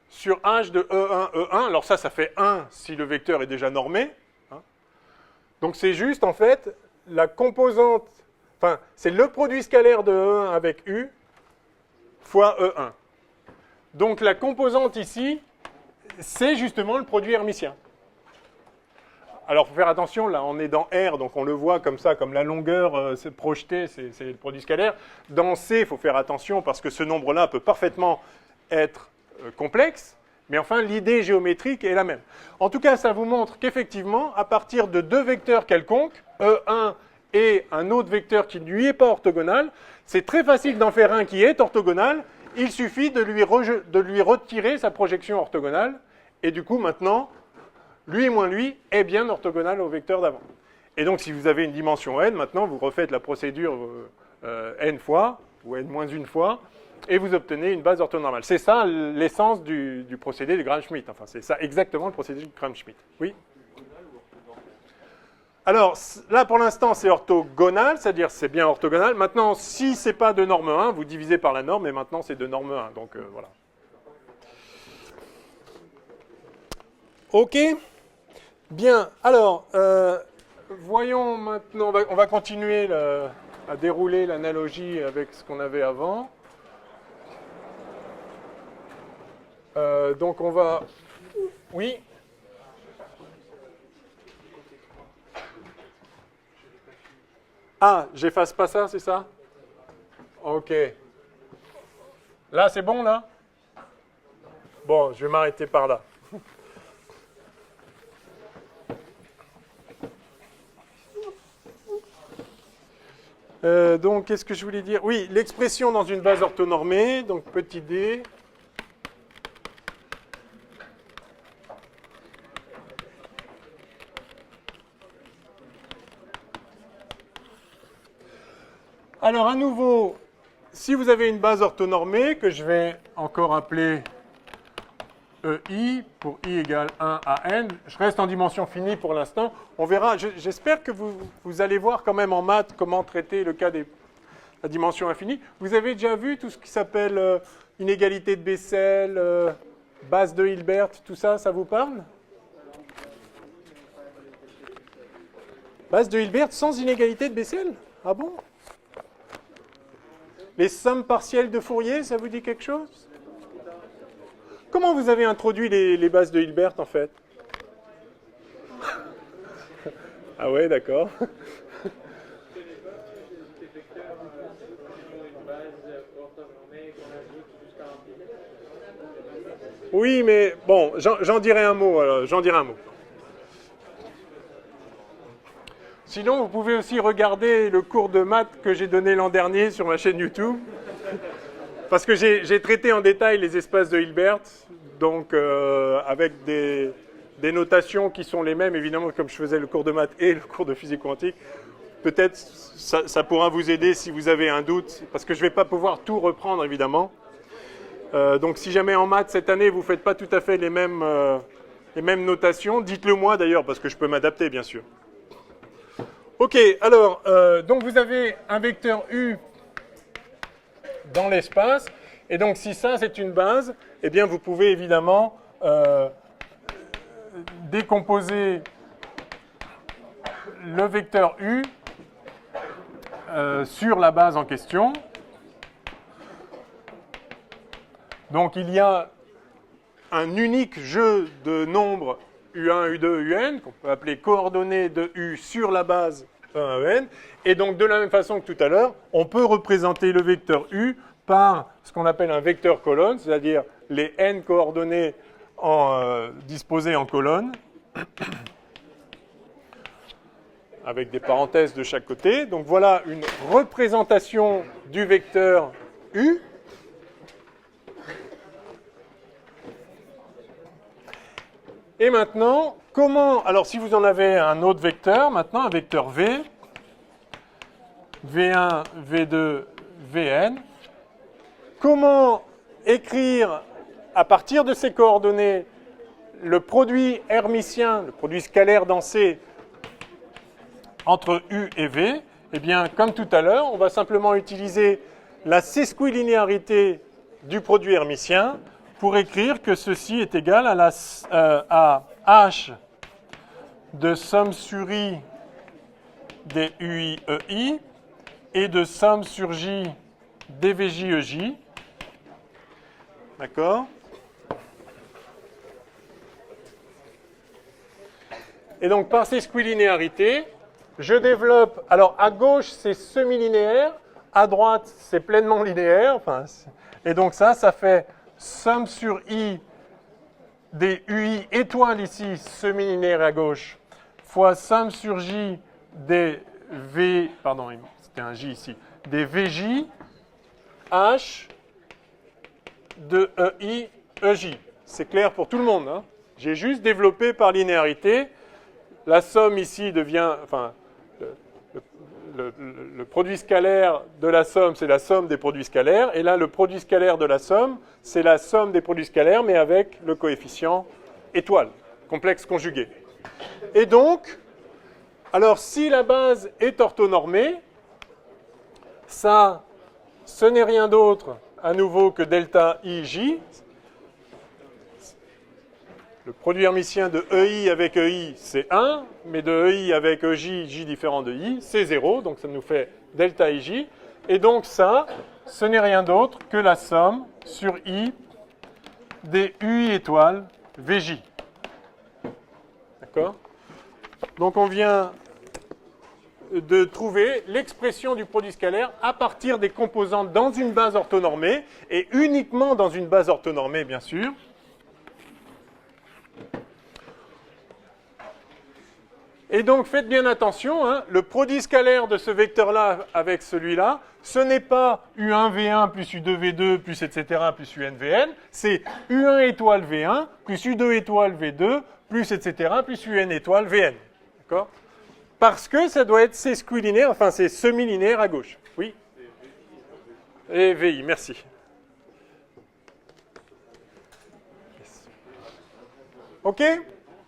sur H de E1, E1. Alors ça fait 1 si le vecteur est déjà normé. Hein. Donc c'est juste, en fait, la composante... Enfin, c'est le produit scalaire de E1 avec U fois E1. Donc la composante ici, c'est justement le produit hermitien. Alors, il faut faire attention, là, on est dans R, donc on le voit comme ça, comme la longueur projetée, c'est le produit scalaire. Dans C, il faut faire attention, parce que ce nombre-là peut parfaitement être complexe, Mais enfin, l'idée géométrique est la même. En tout cas, ça vous montre qu'effectivement, à partir de deux vecteurs quelconques, E1 et un autre vecteur qui ne lui est pas orthogonal, c'est très facile d'en faire un qui est orthogonal. Il suffit de lui retirer sa projection orthogonale. Et du coup, maintenant, lui moins lui est bien orthogonal au vecteur d'avant. Et donc, si vous avez une dimension n, maintenant, vous refaites la procédure n fois, ou n moins une fois, et vous obtenez une base orthonormale. C'est ça l'essence du procédé de Gram-Schmidt. Enfin, c'est ça exactement le procédé de Gram-Schmidt. Oui ? Alors, là, pour l'instant, c'est orthogonal, c'est-à-dire c'est bien orthogonal. Maintenant, si ce n'est pas de norme 1, vous divisez par la norme, et maintenant, c'est de norme 1. Donc, voilà. OK ? Bien. Alors, voyons maintenant, on va continuer à dérouler l'analogie avec ce qu'on avait avant. Donc, on va... Oui ? Ah, j'efface pas ça, c'est ça? OK. Là, c'est bon, là? Bon, je vais m'arrêter par là. Donc, qu'est-ce que je voulais dire? Oui, l'expression dans une base orthonormée, donc petit d. Alors, à nouveau, si vous avez une base orthonormée, que je vais encore appeler EI, pour I égale 1 à n, je reste en dimension finie pour l'instant. On verra, j'espère que vous allez voir quand même en maths comment traiter le cas de la dimension infinie. Vous avez déjà vu tout ce qui s'appelle inégalité de Bessel, base de Hilbert, tout ça, ça vous parle? Base de Hilbert sans inégalité de Bessel? Ah bon? Les sommes partielles de Fourier, ça vous dit quelque chose? Comment vous avez introduit les bases de Hilbert, en fait? Ah ouais, d'accord. Oui, mais bon, j'en dirai un mot. Sinon, vous pouvez aussi regarder le cours de maths que j'ai donné l'an dernier sur ma chaîne YouTube. Parce que j'ai traité en détail les espaces de Hilbert, donc avec des notations qui sont les mêmes, évidemment, comme je faisais le cours de maths et le cours de physique quantique. Peut-être ça pourra vous aider si vous avez un doute, parce que je ne vais pas pouvoir tout reprendre, évidemment. Donc si jamais en maths, cette année, vous ne faites pas tout à fait les mêmes notations, dites-le moi d'ailleurs, parce que je peux m'adapter, bien sûr. OK, alors, donc vous avez un vecteur U dans l'espace, et donc si ça c'est une base, eh bien vous pouvez évidemment décomposer le vecteur U sur la base en question. Donc il y a un unique jeu de nombres U1, U2, Un, qu'on peut appeler coordonnées de U sur la base E1, En. Et donc, de la même façon que tout à l'heure, on peut représenter le vecteur U par ce qu'on appelle un vecteur colonne, c'est-à-dire les N coordonnées disposées en colonne, avec des parenthèses de chaque côté. Donc, voilà une représentation du vecteur U. Et maintenant, alors si vous en avez un autre vecteur, maintenant un vecteur V, V1, V2, Vn, comment écrire à partir de ces coordonnées le produit hermitien, le produit scalaire dans C entre U et V? Eh bien, comme tout à l'heure, on va simplement utiliser la sesquilinéarité du produit hermitien pour écrire que ceci est égal à H de somme sur I des UI EI et de somme sur J des VJ EJ. D'accord? Et donc, par sesquilinéarité, je développe... Alors, à gauche, c'est semi-linéaire. À droite, c'est pleinement linéaire. Enfin, et donc ça fait somme sur I des UI étoiles ici, semi-linéaire à gauche, fois somme sur J des V, pardon, c'était un J ici, des VJ H de EI EJ. C'est clair pour tout le monde, hein? J'ai juste développé par linéarité. La somme ici devient, enfin, le produit scalaire de la somme, c'est la somme des produits scalaires. Et là, le produit scalaire de la somme, c'est la somme des produits scalaires, mais avec le coefficient étoile, complexe conjugué. Et donc, alors si la base est orthonormée, ça, ce n'est rien d'autre à nouveau que delta IJ. Le produit hermitien de EI avec EI, c'est 1, mais de EI avec EJ, J différent de I, c'est 0, donc ça nous fait delta IJ. Et donc ça, ce n'est rien d'autre que la somme sur I des UI étoiles VJ. D'accord? Donc on vient de trouver l'expression du produit scalaire à partir des composantes dans une base orthonormée, et uniquement dans une base orthonormée, bien sûr. Et donc, faites bien attention, hein, le produit scalaire de ce vecteur-là avec celui-là, ce n'est pas U1V1 plus U2V2 plus etc. plus UNVN, c'est U1 étoile V1 plus U2 étoile V2 plus etc. plus UN étoile VN. D'accord? Parce que ça doit être c'est squilinéaire, enfin c'est semi-linéaire à gauche. Oui? Et VI, merci. Yes. OK?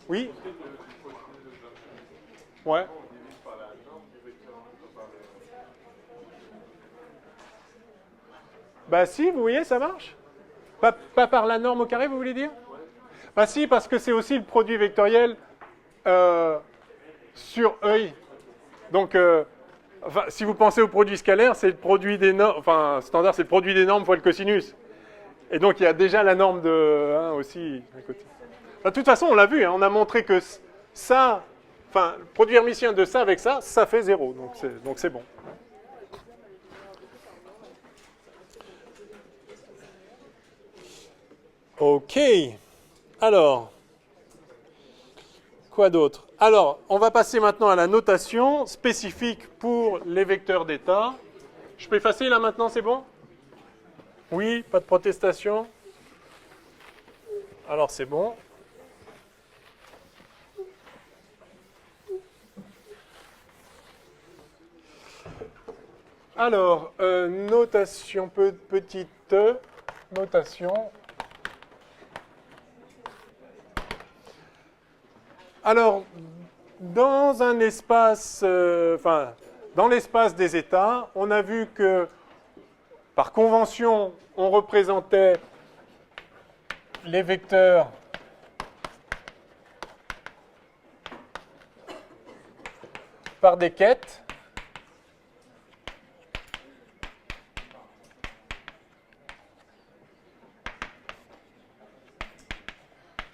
Oui? Ouais. Bah si, vous voyez, ça marche. Pas par la norme au carré, vous voulez dire? Bah si, parce que c'est aussi le produit vectoriel sur EI. Donc, enfin, si vous pensez au produit scalaire, c'est le produit des normes, enfin, standard, c'est le produit des normes fois le cosinus. Et donc, il y a déjà la norme de 1 aussi à côté. Bah, de toute façon, on l'a vu, hein, on a montré que ça... Enfin, le produit hermitien de ça avec ça, ça fait 0. Donc c'est bon. OK. Alors, quoi d'autre? Alors, on va passer maintenant à la notation spécifique pour les vecteurs d'état. Je peux effacer là maintenant, c'est bon? Oui, pas de protestation? Alors c'est bon. Alors, notation, petite notation. Alors, dans un espace, dans l'espace des états, on a vu que, par convention, on représentait les vecteurs par des quêtes.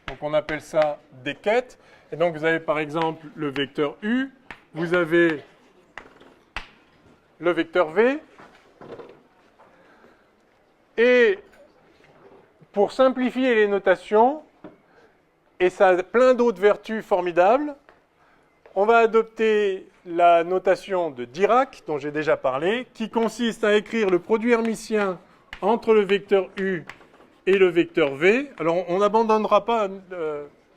Donc on appelle ça des quêtes. Et donc vous avez par exemple le vecteur U, vous avez le vecteur V. Et pour simplifier les notations, et ça a plein d'autres vertus formidables, on va adopter la notation de Dirac, dont j'ai déjà parlé, qui consiste à écrire le produit hermitien entre le vecteur U et le vecteur V. Alors, on n'abandonnera pas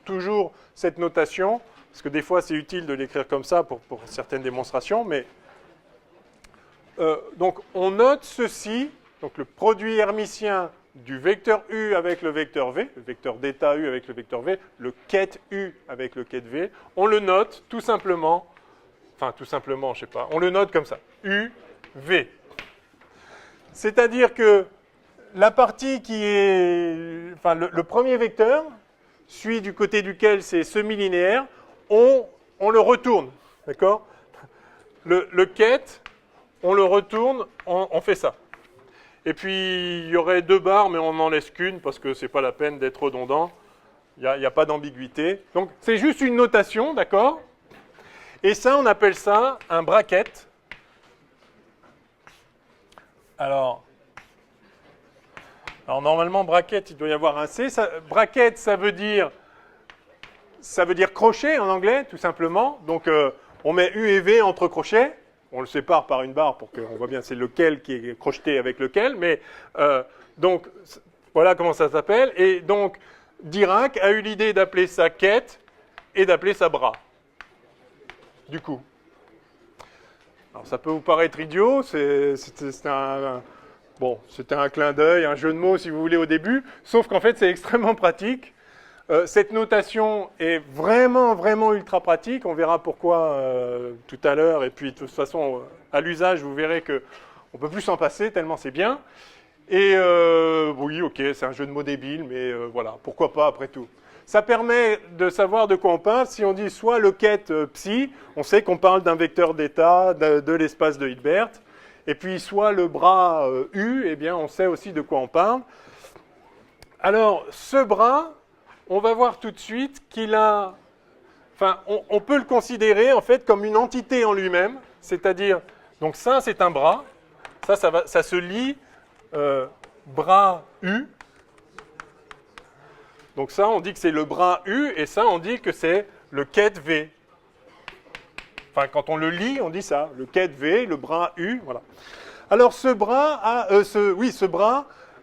toujours cette notation, parce que des fois, c'est utile de l'écrire comme ça pour certaines démonstrations, mais donc, on note ceci, donc le produit hermitien du vecteur U avec le vecteur V, le vecteur d'état U avec le vecteur V, le ket U avec le ket V, on le note tout simplement, enfin tout simplement, je ne sais pas, on le note comme ça, U, V. C'est-à-dire que la partie qui est, enfin le premier vecteur, celui du côté duquel c'est semi-linéaire, on le retourne, d'accord? Le ket, on le retourne, on fait ça. Et puis, il y aurait 2 barres, mais on n'en laisse qu'une, parce que ce n'est pas la peine d'être redondant. Il n'y a pas d'ambiguïté. Donc, c'est juste une notation, d'accord? Et ça, on appelle ça un bracket. Alors, Alors normalement, bracket, il doit y avoir un C. Bracket, ça veut dire crochet en anglais, tout simplement. Donc on met U et V entre crochets. On le sépare par une barre pour qu'on voit bien c'est lequel qui est crocheté avec lequel. Mais donc voilà comment ça s'appelle. Et donc Dirac a eu l'idée d'appeler ça quête et d'appeler ça bras. Du coup. Alors ça peut vous paraître idiot, c'était un clin d'œil, un jeu de mots si vous voulez au début, sauf qu'en fait c'est extrêmement pratique. Cette notation est vraiment, vraiment ultra pratique, on verra pourquoi tout à l'heure, et puis de toute façon à l'usage vous verrez qu'on ne peut plus s'en passer tellement c'est bien. Et oui, ok, c'est un jeu de mots débile, mais voilà, pourquoi pas après tout. Ça permet de savoir de quoi on parle. Si on dit soit le quête psi, on sait qu'on parle d'un vecteur d'état de l'espace de Hilbert. Et puis soit le bras U, eh bien on sait aussi de quoi on parle. Alors ce bras, on va voir tout de suite qu'il a... Enfin, on peut le considérer en fait comme une entité en lui-même. C'est-à-dire, donc ça c'est un bras. Ça se lit bras U. Donc ça, on dit que c'est le bras U, et ça, on dit que c'est le quête V. Enfin, quand on le lit, on dit ça, le quête V, le bras U, voilà. Alors ce bras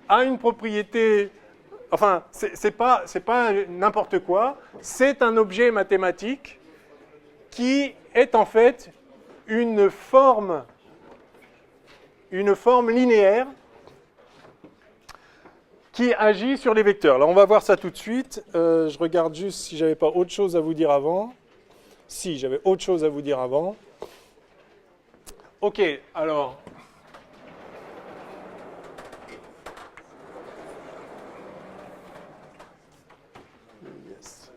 a une propriété, enfin, c'est pas n'importe quoi, c'est un objet mathématique qui est en fait une forme linéaire qui agit sur les vecteurs. Alors on va voir ça tout de suite. Je regarde juste si j'avais pas autre chose à vous dire avant. Si, j'avais autre chose à vous dire avant. Ok, alors... Yes.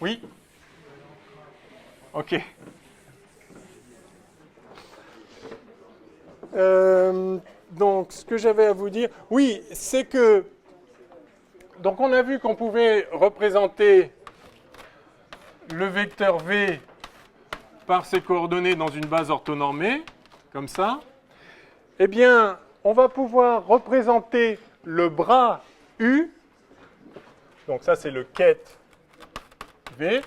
Oui? Ok. Donc, ce que j'avais à vous dire, oui, c'est que, donc on a vu qu'on pouvait représenter le vecteur V par ses coordonnées dans une base orthonormée, comme ça. Eh bien, on va pouvoir représenter le bras U, donc ça c'est le quête V,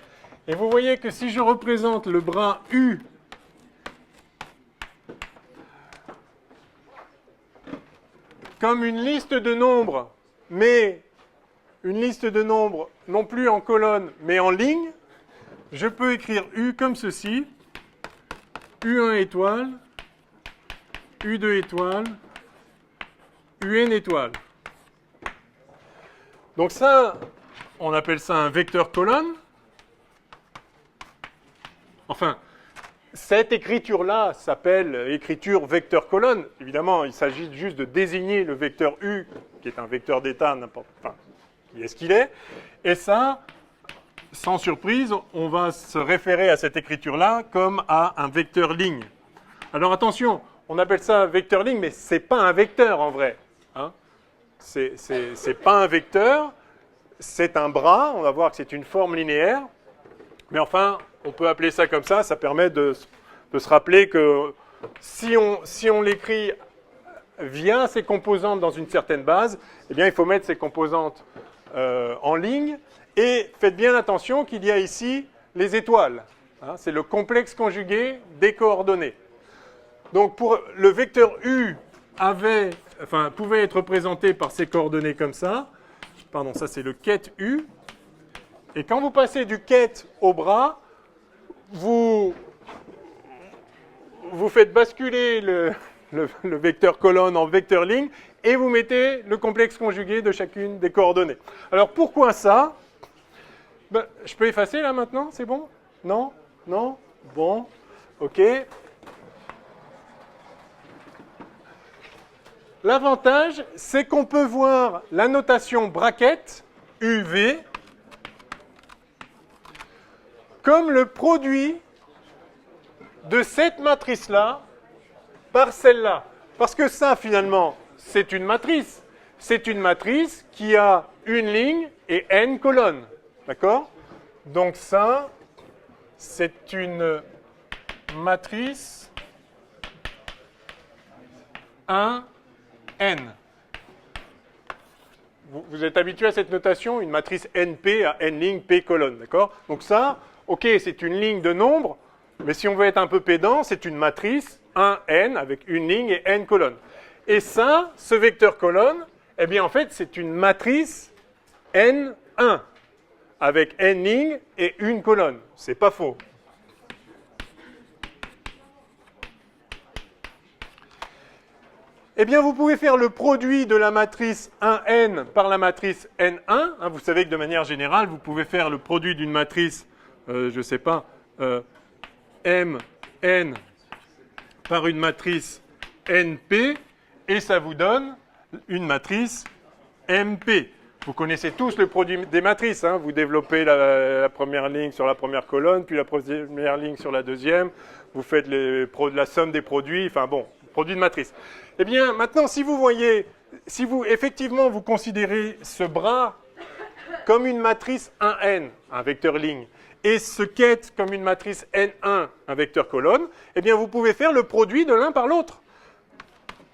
et vous voyez que si je représente le bras U comme une liste de nombres, mais une liste de nombres non plus en colonne, mais en ligne, je peux écrire U comme ceci, U1 étoile, U2 étoile, UN étoile. Donc ça, on appelle ça un vecteur colonne. Enfin, cette écriture-là s'appelle écriture vecteur-colonne. Évidemment, il s'agit juste de désigner le vecteur U, qui est un vecteur d'état, enfin, qui est ce qu'il est. Et ça, sans surprise, on va se référer à cette écriture-là comme à un vecteur ligne. Alors attention, on appelle ça vecteur ligne, mais ce n'est pas un vecteur en vrai. Hein. C'est pas un vecteur, c'est un bras. On va voir que c'est une forme linéaire. Mais enfin, on peut appeler ça comme ça. Ça permet de se rappeler que si on l'écrit via ses composantes dans une certaine base, eh bien, il faut mettre ces composantes en ligne. Et faites bien attention qu'il y a ici les étoiles. Hein, c'est le complexe conjugué des coordonnées. Donc, pour le vecteur U pouvait être représenté par ces coordonnées comme ça. Pardon, ça c'est le quête U. Et quand vous passez du quête au bras, vous faites basculer le vecteur colonne en vecteur ligne et vous mettez le complexe conjugué de chacune des coordonnées. Alors pourquoi ça? Ben, je peux effacer là maintenant? C'est bon? Non? Non? Bon. OK. L'avantage, c'est qu'on peut voir la notation bracket UV comme le produit de cette matrice-là par celle-là. Parce que ça, finalement, c'est une matrice. C'est une matrice qui a une ligne et n colonnes. D'accord? Donc ça, c'est une matrice 1, n. Vous êtes habitué à cette notation, une matrice NP à n lignes, P colonnes, d'accord? Donc ça, ok, c'est une ligne de nombres, mais si on veut être un peu pédant, c'est une matrice 1n avec une ligne et n colonnes. Et ça, ce vecteur colonne, eh bien en fait, c'est une matrice n1 avec n lignes et une colonne. C'est pas faux. Eh bien, vous pouvez faire le produit de la matrice 1n par la matrice n1. Vous savez que de manière générale, vous pouvez faire le produit d'une matrice, je ne sais pas, mn par une matrice np, et ça vous donne une matrice mp. Vous connaissez tous le produit des matrices. Vous développez la première ligne sur la première colonne, puis la première ligne sur la deuxième. Vous faites la somme des produits. Enfin bon, produit de matrice. Eh bien, maintenant, si vous voyez, si vous effectivement vous considérez ce bras comme une matrice 1n, un vecteur ligne, et ce quête comme une matrice n1, un vecteur colonne, eh bien, vous pouvez faire le produit de l'un par l'autre.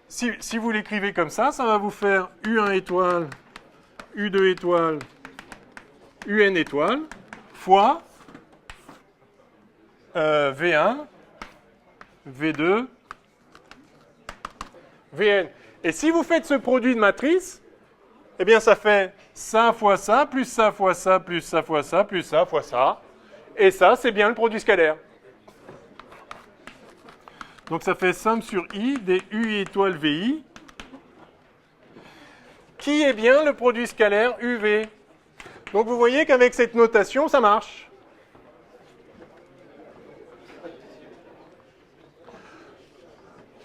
Si vous l'écrivez comme ça va vous faire U1 étoile, U2 étoile, UN étoile, fois V1, V2, Vn. Et si vous faites ce produit de matrice, eh bien ça fait ça fois ça, plus ça fois ça, plus ça fois ça, plus ça fois ça. Et ça, c'est bien le produit scalaire. Donc ça fait somme sur I des U étoile VI, qui est bien le produit scalaire UV. Donc vous voyez qu'avec cette notation, ça marche.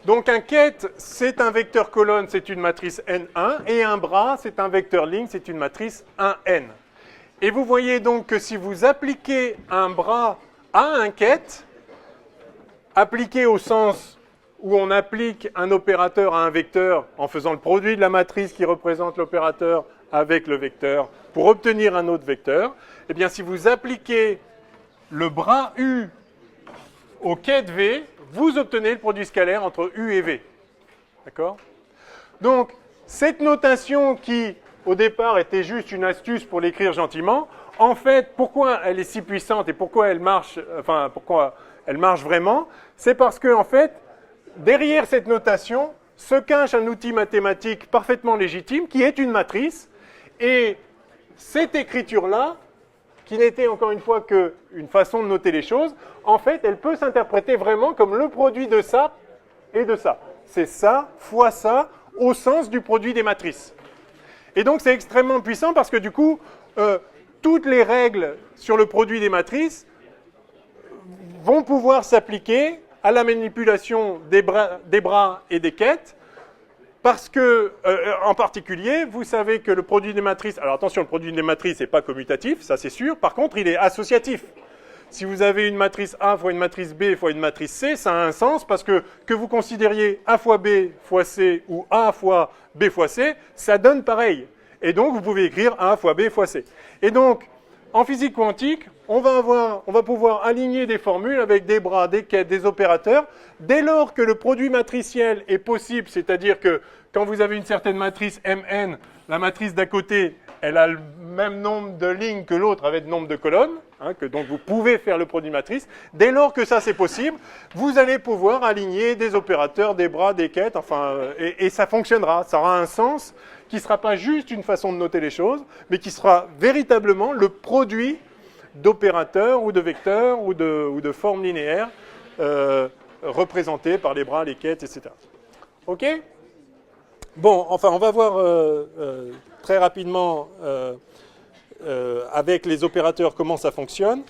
Donc un quête, c'est un vecteur colonne, c'est une matrice N1, et un bras, c'est un vecteur ligne, c'est une matrice 1N. Et vous voyez donc que si vous appliquez un bras à un quête, appliqué au sens où on applique un opérateur à un vecteur en faisant le produit de la matrice qui représente l'opérateur avec le vecteur pour obtenir un autre vecteur, eh bien si vous appliquez le bras U au quête V, vous obtenez le produit scalaire entre U et V. D'accord? Donc, cette notation qui, au départ, était juste une astuce pour l'écrire gentiment, en fait, pourquoi elle est si puissante et pourquoi elle marche, vraiment, c'est parce que, en fait, derrière cette notation se cache un outil mathématique parfaitement légitime qui est une matrice, et cette écriture-là, qui n'était encore une fois qu'une façon de noter les choses, en fait, elle peut s'interpréter vraiment comme le produit de ça et de ça. C'est ça fois ça au sens du produit des matrices. Et donc, c'est extrêmement puissant parce que du coup, toutes les règles sur le produit des matrices vont pouvoir s'appliquer à la manipulation des bras et des quêtes. Parce que, en particulier, vous savez que le produit des matrices... Alors attention, le produit des matrices n'est pas commutatif, ça c'est sûr. Par contre, il est associatif. Si vous avez une matrice A fois une matrice B fois une matrice C, ça a un sens parce que vous considériez A fois B fois C ou A fois B fois C, ça donne pareil. Et donc, vous pouvez écrire A fois B fois C. Et donc, en physique quantique, on va pouvoir aligner des formules avec des bras, des quêtes, des opérateurs, dès lors que le produit matriciel est possible, c'est-à-dire que quand vous avez une certaine matrice Mn, la matrice d'à côté, elle a le même nombre de lignes que l'autre avec le nombre de colonnes, donc vous pouvez faire le produit matrice. Dès lors que ça c'est possible, vous allez pouvoir aligner des opérateurs, des bras, des quêtes, et ça fonctionnera, ça aura un sens qui ne sera pas juste une façon de noter les choses, mais qui sera véritablement le produit d'opérateurs ou de vecteurs ou de formes linéaires représentées par les bras, les quêtes, etc. OK? Bon, enfin, on va voir très rapidement avec les opérateurs comment ça fonctionne.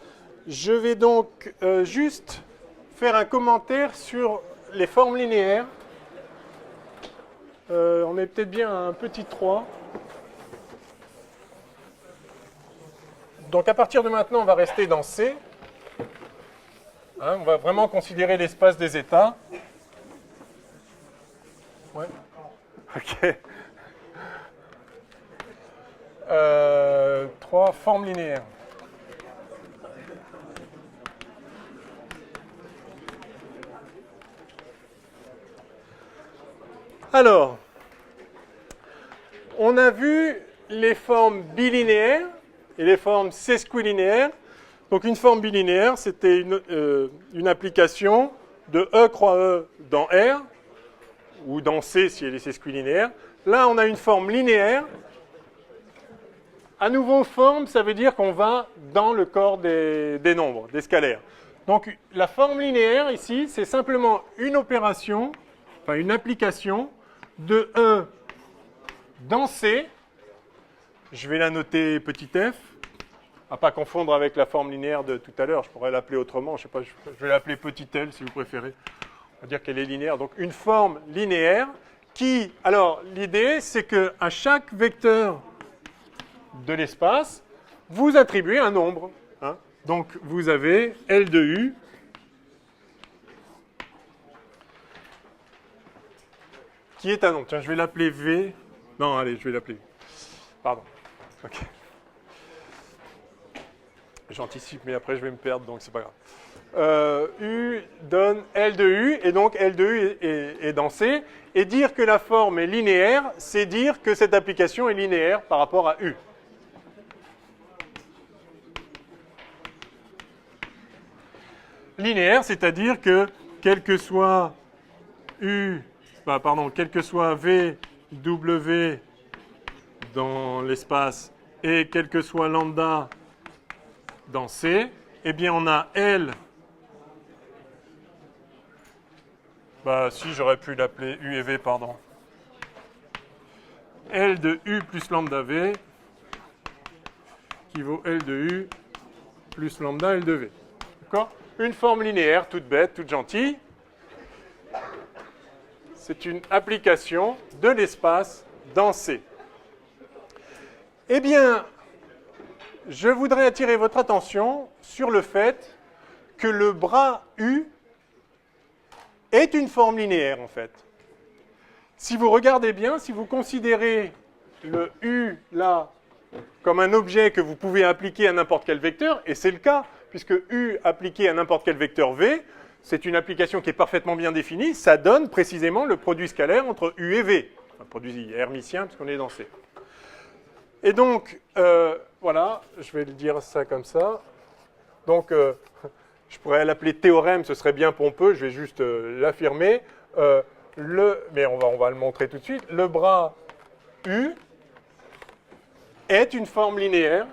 Je vais donc juste faire un commentaire sur les formes linéaires. On est peut-être bien à un petit 3. Donc à partir de maintenant, on va rester dans C. On va vraiment considérer l'espace des états. Ouais. OK. 3, forme linéaire. Alors, on a vu les formes bilinéaires et les formes sesquilinéaires. Donc une forme bilinéaire, c'était une application de E croix E dans R, ou dans C si elle est sesquilinéaire. Là, on a une forme linéaire. À nouveau, forme, ça veut dire qu'on va dans le corps des nombres, des scalaires. Donc la forme linéaire ici, c'est simplement une opération, enfin une application de E dans C. Je vais la noter petit f, à pas confondre avec la forme linéaire de tout à l'heure. Je pourrais l'appeler autrement, je sais pas, je vais l'appeler petit l si vous préférez. On va dire qu'elle est linéaire. Donc une forme linéaire qui, alors l'idée c'est qu'à chaque vecteur de l'espace, vous attribuez un nombre. Hein. Donc vous avez L de U qui est un nombre. Tiens, je vais l'appeler V. Non, allez, je vais l'appeler U. Pardon. Ok. J'anticipe, mais après je vais me perdre, donc c'est pas grave. U donne L de U, et donc L de U est dans C. Et dire que la forme est linéaire, c'est dire que cette application est linéaire par rapport à U. Linéaire, c'est-à-dire que quel que soit quel que soit V, W dans l'espace et quel que soit lambda dans C, eh bien on a L. Si j'aurais pu l'appeler U et V, pardon. L de U plus lambda V qui vaut L de U plus lambda L de V. D'accord ? Une forme linéaire, toute bête, toute gentille. C'est une application de l'espace dans C. Eh bien, je voudrais attirer votre attention sur le fait que le bras U est une forme linéaire, en fait. Si vous regardez bien, si vous considérez le U, là, comme un objet que vous pouvez appliquer à n'importe quel vecteur, et c'est le cas, puisque U appliqué à n'importe quel vecteur V, c'est une application qui est parfaitement bien définie, ça donne précisément le produit scalaire entre U et V, un produit hermitien, puisqu'on est dans C. Et donc, voilà, je vais le dire ça comme ça. Donc, je pourrais l'appeler théorème, ce serait bien pompeux, je vais juste l'affirmer. Mais on va le montrer tout de suite. Le bras U est une forme linéaire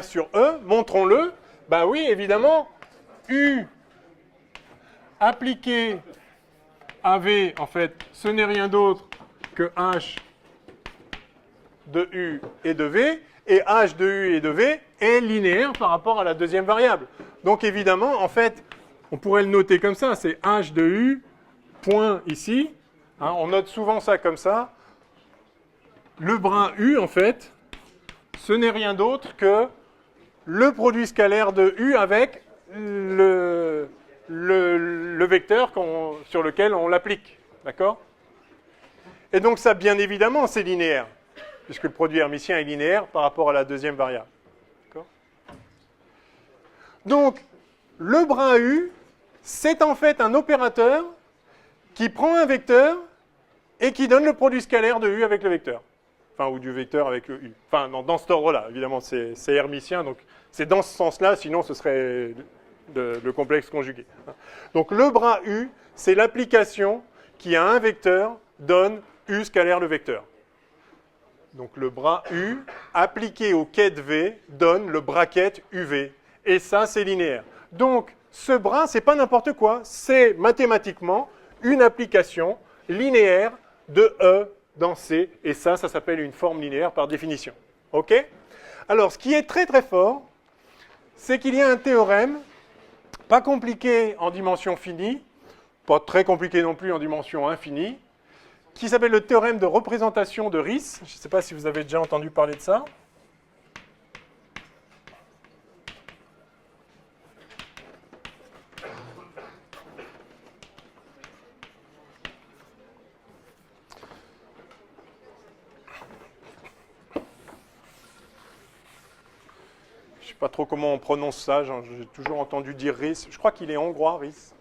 sur E, montrons-le. Ben oui, évidemment, U appliqué à V, en fait, ce n'est rien d'autre que H de U et de V, et H de U et de V est linéaire par rapport à la deuxième variable. Donc évidemment, en fait, on pourrait le noter comme ça, c'est H de U, point ici. Hein, on note souvent ça comme ça. Le bras U, en fait, ce n'est rien d'autre que le produit scalaire de U avec le vecteur sur lequel on l'applique. D'accord ? Et donc ça, bien évidemment, c'est linéaire, puisque le produit hermitien est linéaire par rapport à la deuxième variable. D'accord ? Donc, le bras U, c'est en fait un opérateur qui prend un vecteur et qui donne le produit scalaire de U avec le vecteur. Enfin, ou du vecteur avec le U. Enfin, dans cet ordre-là, évidemment, c'est hermitien, donc c'est dans ce sens-là, sinon ce serait le complexe conjugué. Donc le bras U, c'est l'application qui a un vecteur donne U scalaire le vecteur. Donc le bras U, appliqué au quai de V, donne le bracket UV. Et ça, c'est linéaire. Donc ce bras, c'est pas n'importe quoi, c'est mathématiquement une application linéaire de E dans C, et ça s'appelle une forme linéaire par définition. OK ? Alors, ce qui est très très fort, c'est qu'il y a un théorème, pas compliqué en dimension finie, pas très compliqué non plus en dimension infinie, qui s'appelle le théorème de représentation de Riesz. Je ne sais pas si vous avez déjà entendu parler de ça. pas trop comment on prononce ça, j'ai toujours entendu dire Ries. Je crois qu'il est hongrois, Ries.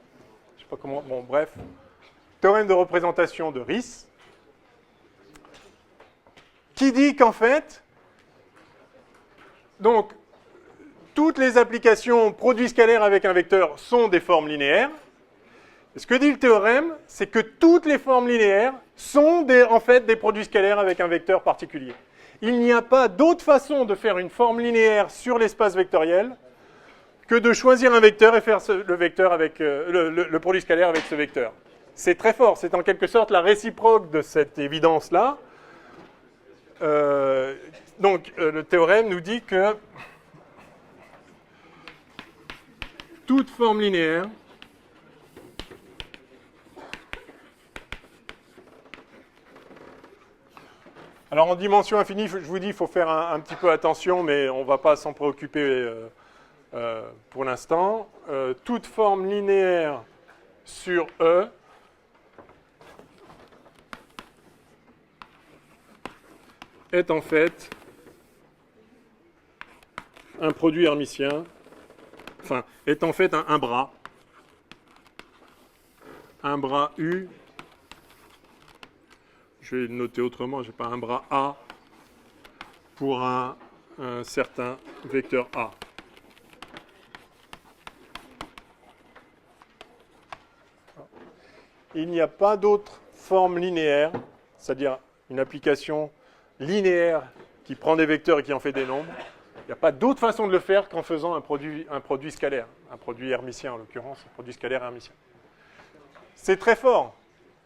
Je sais pas comment. Bon, bref. Théorème de représentation de Ries, qui dit qu'en fait, donc, toutes les applications produits scalaires avec un vecteur sont des formes linéaires. Et ce que dit le théorème, c'est que toutes les formes linéaires sont en fait des produits scalaires avec un vecteur particulier. Il n'y a pas d'autre façon de faire une forme linéaire sur l'espace vectoriel que de choisir un vecteur et faire le vecteur avec le produit scalaire avec ce vecteur. C'est très fort, c'est en quelque sorte la réciproque de cette évidence-là. Donc, le théorème nous dit que toute forme linéaire alors en dimension infinie, je vous dis, il faut faire un petit peu attention, mais on ne va pas s'en préoccuper pour l'instant. Toute forme linéaire sur E est en fait un produit hermitien, enfin, est en fait un bras U, je vais le noter autrement, je n'ai pas un bras A pour un certain vecteur A. Il n'y a pas d'autre forme linéaire, c'est-à-dire une application linéaire qui prend des vecteurs et qui en fait des nombres. Il n'y a pas d'autre façon de le faire qu'en faisant un produit scalaire, un produit hermitien en l'occurrence, un produit scalaire hermitien. C'est très fort.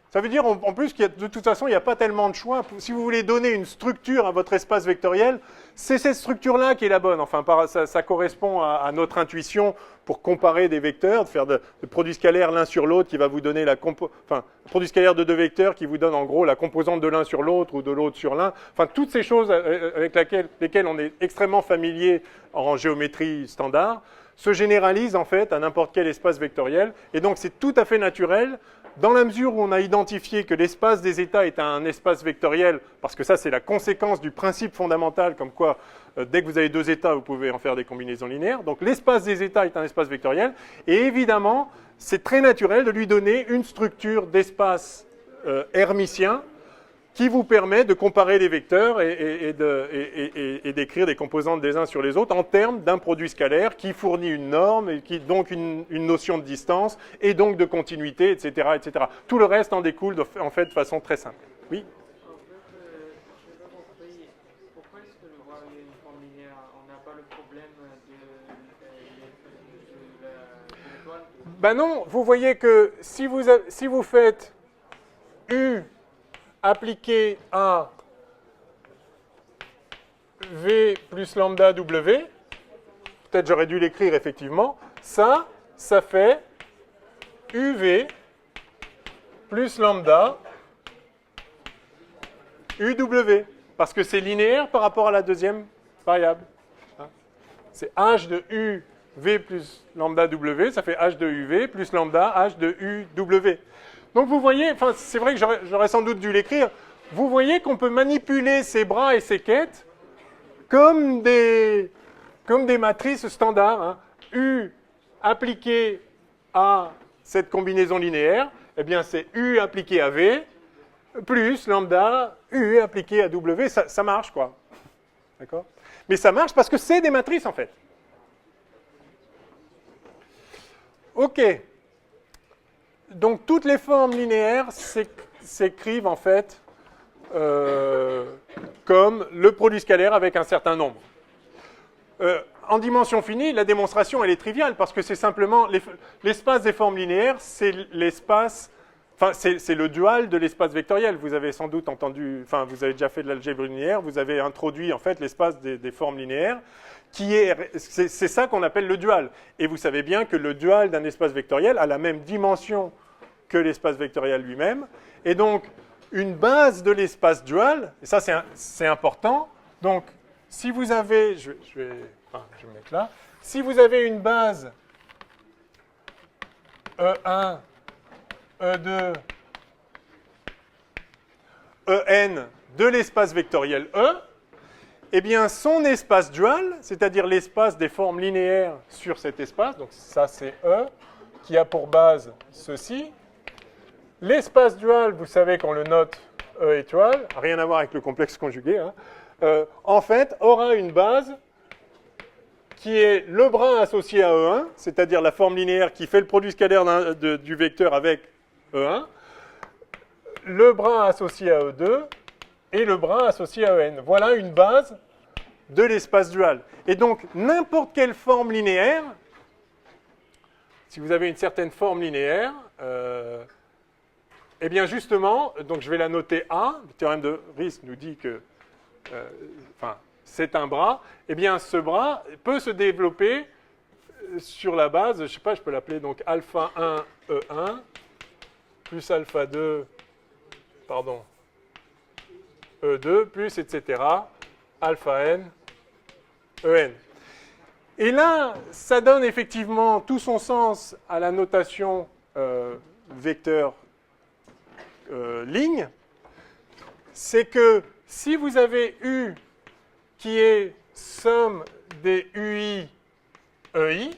Ça veut dire en plus qu'il y a, de toute façon, il n'y a pas tellement de choix. Si vous voulez donner une structure à votre espace vectoriel, c'est cette structure-là qui est la bonne. Enfin, ça correspond à notre intuition pour comparer des vecteurs, de faire de produits scalaires l'un sur l'autre qui va vous donner produit scalaire de deux vecteurs qui vous donne en gros la composante de l'un sur l'autre ou de l'autre sur l'un. Enfin, toutes ces choses avec lesquelles on est extrêmement familier en géométrie standard se généralisent en fait à n'importe quel espace vectoriel. Et donc, c'est tout à fait naturel. Dans la mesure où on a identifié que l'espace des états est un espace vectoriel, parce que ça c'est la conséquence du principe fondamental, comme quoi dès que vous avez deux états, vous pouvez en faire des combinaisons linéaires. Donc l'espace des états est un espace vectoriel, et évidemment, c'est très naturel de lui donner une structure d'espace hermitien qui vous permet de comparer les vecteurs et d'écrire des composantes des uns sur les autres en termes d'un produit scalaire qui fournit une norme, et qui donc une notion de distance, et donc de continuité, etc., etc. Tout le reste en découle en fait de façon très simple. Oui ? En fait, je n'ai pas compris. Pourquoi est-ce que le bras est une forme linéaire? On n'a pas le problème de l'étoile? Ben non, vous voyez que si vous faites U appliqué à V plus lambda W, peut-être j'aurais dû l'écrire effectivement, ça fait UV plus lambda UW, parce que c'est linéaire par rapport à la deuxième variable. C'est H de UV plus lambda W, ça fait H de UV plus lambda H de UW. Donc vous voyez, enfin c'est vrai que j'aurais sans doute dû l'écrire, vous voyez qu'on peut manipuler ces bras et ces quêtes comme des matrices standards. Hein. U appliqué à cette combinaison linéaire, eh bien c'est U appliqué à V plus lambda U appliqué à W, ça marche quoi. D'accord ? Mais ça marche parce que c'est des matrices en fait. Ok. Donc toutes les formes linéaires s'écrivent en fait comme le produit scalaire avec un certain nombre. En dimension finie, la démonstration elle est triviale parce que c'est simplement l'espace des formes linéaires, c'est l'espace, enfin c'est le dual de l'espace vectoriel. Vous avez sans doute entendu, enfin vous avez déjà fait de l'algèbre linéaire, vous avez introduit en fait l'espace des formes linéaires. C'est ça qu'on appelle le dual. Et vous savez bien que le dual d'un espace vectoriel a la même dimension que l'espace vectoriel lui-même. Et donc, une base de l'espace dual, et ça c'est important, donc si vous avez, je vais me mettre là, si vous avez une base E1, E2, En de l'espace vectoriel E, eh bien son espace dual, c'est-à-dire l'espace des formes linéaires sur cet espace, donc ça c'est E, qui a pour base ceci. L'espace dual, vous savez qu'on le note E étoile, rien à voir avec le complexe conjugué, hein, en fait, aura une base qui est le bras associé à E1, c'est-à-dire la forme linéaire qui fait le produit scalaire du vecteur avec E1, le bras associé à E2 et le bras associé à En. Voilà une base de l'espace dual. Et donc, n'importe quelle forme linéaire, si vous avez une certaine forme linéaire, eh bien justement, donc je vais la noter A, le théorème de Riesz nous dit que c'est un bras, eh bien ce bras peut se développer sur la base, je ne sais pas, je peux l'appeler donc alpha 1 E1 plus alpha 2, pardon, E2 plus etc. alpha n En. Et là, ça donne effectivement tout son sens à la notation vecteur ligne. C'est que si vous avez U qui est somme des UI EI,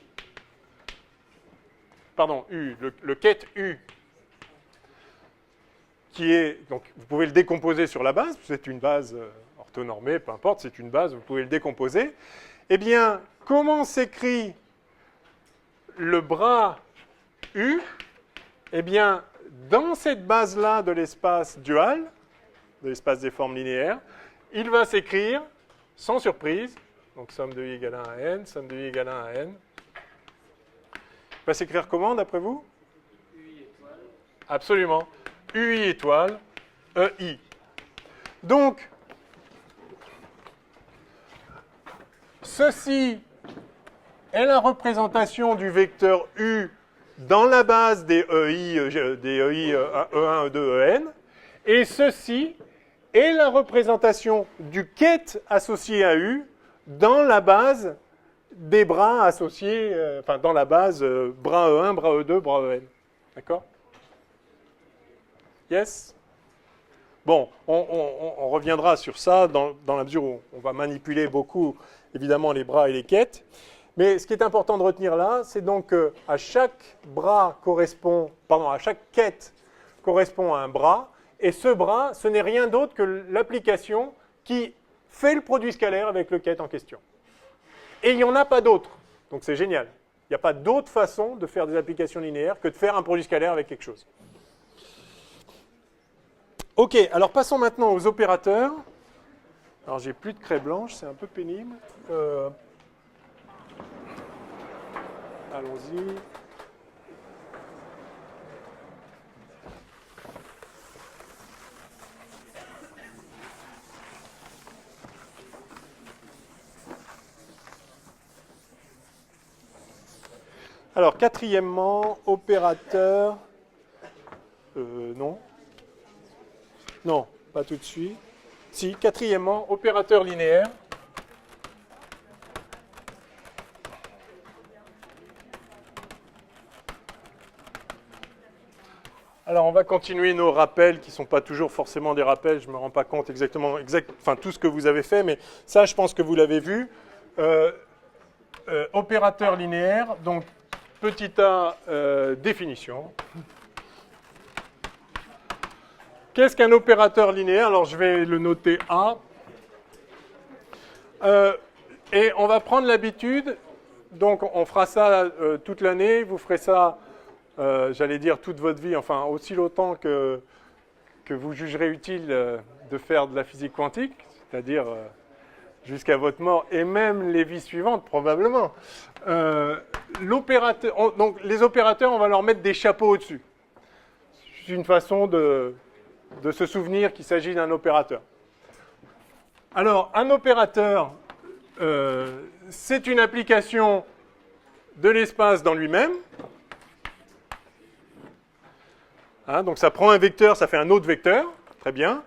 pardon, U, le ket U, qui est, donc vous pouvez le décomposer sur la base, c'est une base orthonormée, peu importe, c'est une base, vous pouvez le décomposer. Eh bien, comment s'écrit le bras U? Eh bien, dans cette base-là de l'espace dual, de l'espace des formes linéaires, il va s'écrire, sans surprise, donc somme de I égale 1 à N, somme de I égale 1 à N. Il va s'écrire comment, d'après vous? UI étoile. Absolument. UI étoile, EI. Donc, ceci est la représentation du vecteur U dans la base des EI E1, E2, En. Et ceci est la représentation du ket associé à U dans la base des bras associés, dans la base bras E1, bras E2, bras En. D'accord? Yes? Bon, on reviendra sur ça dans la mesure où on va manipuler beaucoup, évidemment, les bras et les quêtes. Mais ce qui est important de retenir là, c'est donc qu'à chaque bras correspond, pardon, à chaque quête correspond à un bras, et ce bras, ce n'est rien d'autre que l'application qui fait le produit scalaire avec le quête en question. Et il n'y en a pas d'autre, donc c'est génial. Il n'y a pas d'autre façon de faire des applications linéaires que de faire un produit scalaire avec quelque chose. Ok, alors passons maintenant aux opérateurs. Alors j'ai plus de craie blanche, c'est un peu pénible. Allons-y. Alors, quatrièmement, opérateur. Non. Non, pas tout de suite. Si, quatrièmement, opérateur linéaire. Alors, on va continuer nos rappels qui ne sont pas toujours forcément des rappels. Je ne me rends pas compte exactement tout ce que vous avez fait, mais ça, je pense que vous l'avez vu. Opérateur linéaire, donc petit a, définition. Qu'est-ce qu'un opérateur linéaire? Alors, je vais le noter A. Et on va prendre l'habitude, donc on fera ça toute l'année, vous ferez ça, j'allais dire, toute votre vie, enfin aussi longtemps que vous jugerez utile de faire de la physique quantique, c'est-à-dire jusqu'à votre mort, et même les vies suivantes, probablement. Donc les opérateurs, on va leur mettre des chapeaux au-dessus. C'est une façon de se souvenir qu'il s'agit d'un opérateur. Alors, un opérateur, c'est une application de l'espace dans lui-même. Hein, donc ça prend un vecteur, ça fait un autre vecteur, très bien.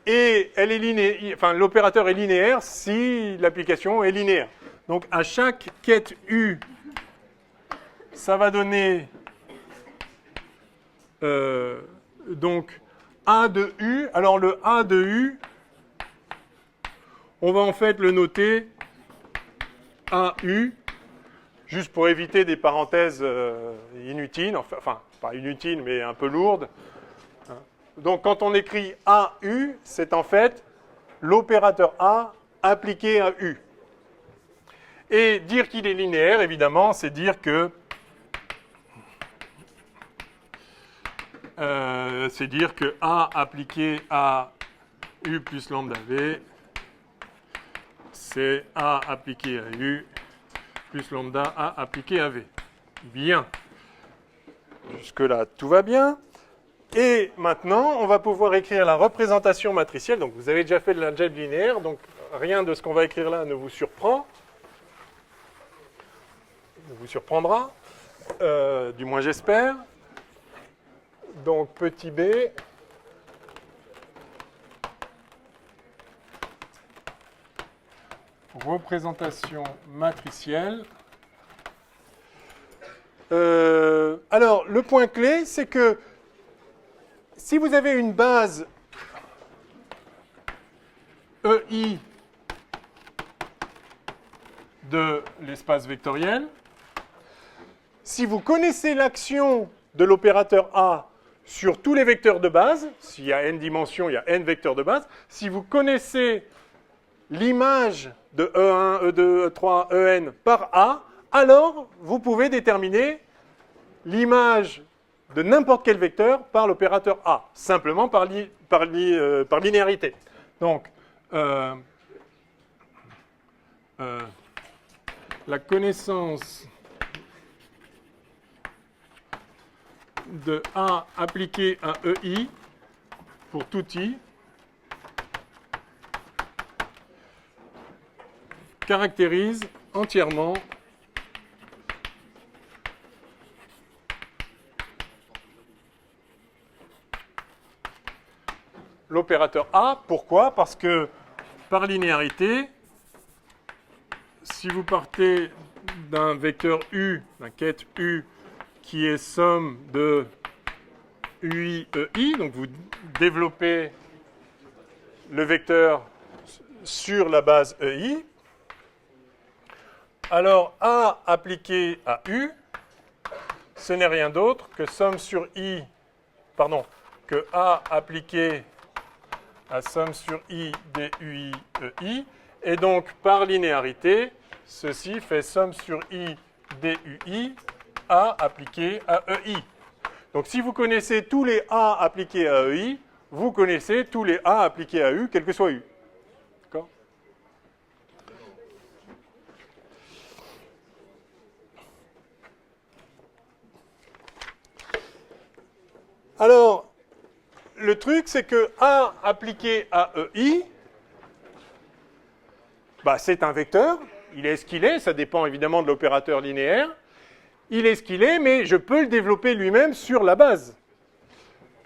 Et elle est linéaire, enfin, l'opérateur est linéaire si l'application est linéaire. Donc à chaque quête U, ça va donner donc A de U. Alors le A de U, on va en fait le noter AU, juste pour éviter des parenthèses inutiles, enfin, pas inutiles, mais un peu lourdes. Donc, quand on écrit AU, c'est en fait l'opérateur A appliqué à U. Et dire qu'il est linéaire, évidemment, c'est dire que A appliqué à U plus lambda V, c'est A appliqué à U plus lambda A appliqué à V. Bien. Jusque-là, tout va bien. Et maintenant, on va pouvoir écrire la représentation matricielle. Donc, vous avez déjà fait de l'algèbre linéaire, donc rien de ce qu'on va écrire là ne vous surprend. Ne vous surprendra. Du moins, j'espère. Donc, petit b. Représentation matricielle. Alors, le point clé, c'est que si vous avez une base EI de l'espace vectoriel, si vous connaissez l'action de l'opérateur A sur tous les vecteurs de base, s'il y a n dimensions, il y a n vecteurs de base, si vous connaissez l'image de E1, E2, E3, En par A, alors vous pouvez déterminer l'image de n'importe quel vecteur par l'opérateur A, simplement par linéarité. Donc, la connaissance de A appliqué à EI pour tout I caractérise entièrement l'opérateur A. Pourquoi? Parce que par linéarité, si vous partez d'un vecteur U, d'un quête U, qui est somme de UI, EI, donc vous développez le vecteur sur la base EI, alors A appliqué à U, ce n'est rien d'autre que somme sur I, pardon, que A appliqué à somme sur I dUI EI, et donc par linéarité, ceci fait somme sur I dUI A appliqué à EI. Donc si vous connaissez tous les A appliqués à EI, vous connaissez tous les A appliqués à U, quel que soit U. D'accord ? Alors, le truc, c'est que A appliqué à EI, bah, c'est un vecteur. Il est ce qu'il est, ça dépend évidemment de l'opérateur linéaire. Il est ce qu'il est, mais je peux le développer lui-même sur la base.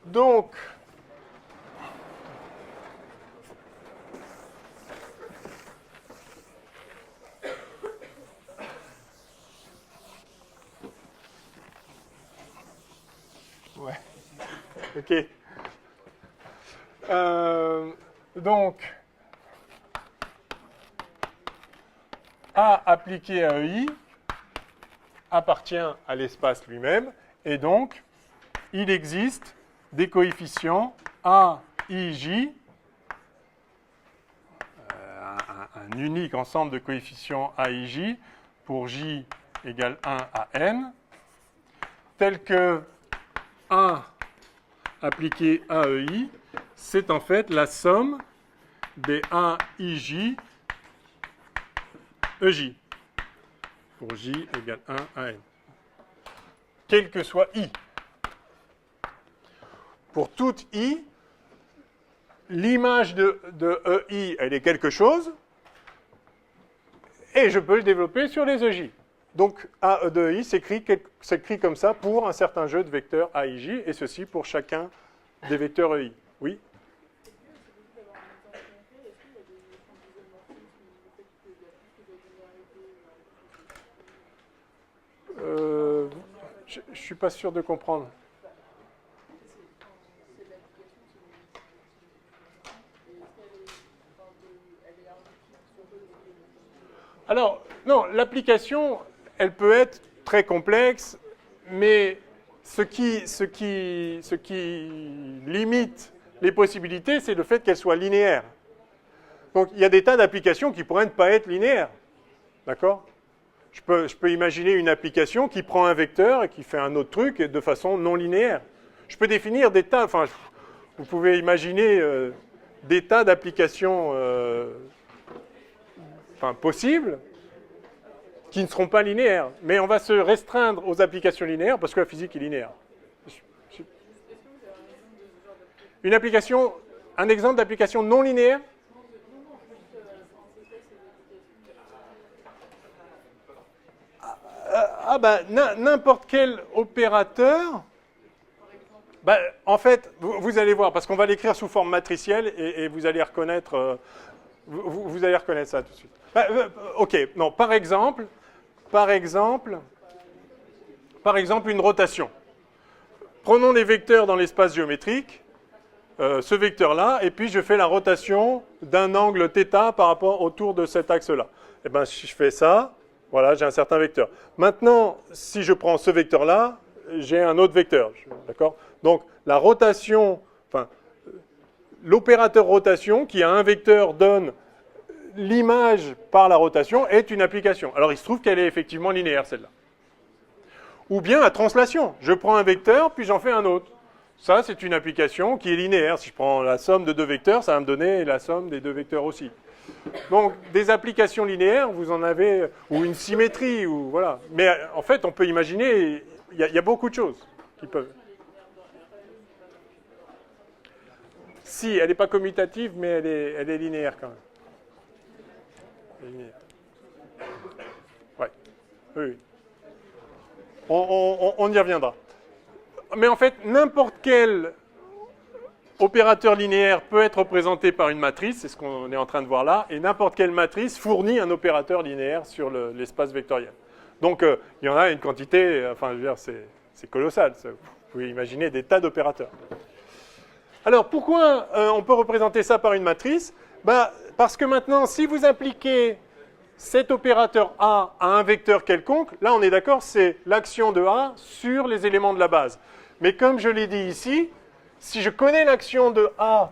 Donc, ouais, ok. Donc, A appliqué à EI appartient à l'espace lui-même, et donc, il existe des coefficients A, I, J, un unique ensemble de coefficients A, I, J, pour J égale 1 à N, tel que A appliqué à EI, c'est en fait la somme des A, I, J, EJ, pour J égale 1 à N. Quel que soit I. Pour toute I, l'image de EI, elle est quelque chose, et je peux le développer sur les EJ. Donc, A de EI s'écrit comme ça pour un certain jeu de vecteurs AIJ, et ceci pour chacun des vecteurs EI. Oui? Je ne suis pas sûr de comprendre. Alors, non, l'application, elle peut être très complexe, mais ce qui limite les possibilités, c'est le fait qu'elle soit linéaire. Donc, il y a des tas d'applications qui pourraient ne pas être linéaires. D'accord ? Je peux imaginer une application qui prend un vecteur et qui fait un autre truc de façon non linéaire. Je peux définir des tas, enfin, vous pouvez imaginer des tas d'applications possibles qui ne seront pas linéaires. Mais on va se restreindre aux applications linéaires parce que la physique est linéaire. Une application, un exemple d'application non linéaire ? N'importe quel opérateur, en fait, vous allez voir, parce qu'on va l'écrire sous forme matricielle et vous allez reconnaître, vous allez reconnaître ça tout de suite. Ok, non, par exemple, une rotation. Prenons des vecteurs dans l'espace géométrique, ce vecteur-là, et puis je fais la rotation d'un angle θ par rapport autour de cet axe-là. Et bien, si je fais ça, voilà, j'ai un certain vecteur. Maintenant, si je prends ce vecteur-là, j'ai un autre vecteur. D'accord ? Donc, la rotation, l'opérateur rotation qui a un vecteur donne l'image par la rotation est une application. Alors, il se trouve qu'elle est effectivement linéaire, celle-là. Ou bien la translation. Je prends un vecteur, puis j'en fais un autre. Ça, c'est une application qui est linéaire. Si je prends la somme de deux vecteurs, ça va me donner la somme des deux vecteurs aussi. Donc, des applications linéaires, vous en avez, ou une symétrie, ou voilà. Mais en fait, on peut imaginer, il y a beaucoup de choses qui peuvent. Si, elle n'est pas commutative, mais elle est linéaire quand même. Elle est linéaire. Ouais. Oui. On y reviendra. Mais en fait, n'importe quel opérateur linéaire peut être représenté par une matrice, c'est ce qu'on est en train de voir là, et n'importe quelle matrice fournit un opérateur linéaire sur l'espace vectoriel. Donc, il y en a une quantité, enfin, je veux dire, c'est colossal. Vous pouvez imaginer des tas d'opérateurs. Alors, pourquoi on peut représenter ça par une matrice ? Parce que maintenant, si vous appliquez cet opérateur A à un vecteur quelconque, là, on est d'accord, c'est l'action de A sur les éléments de la base. Mais comme je l'ai dit ici, si je connais l'action de A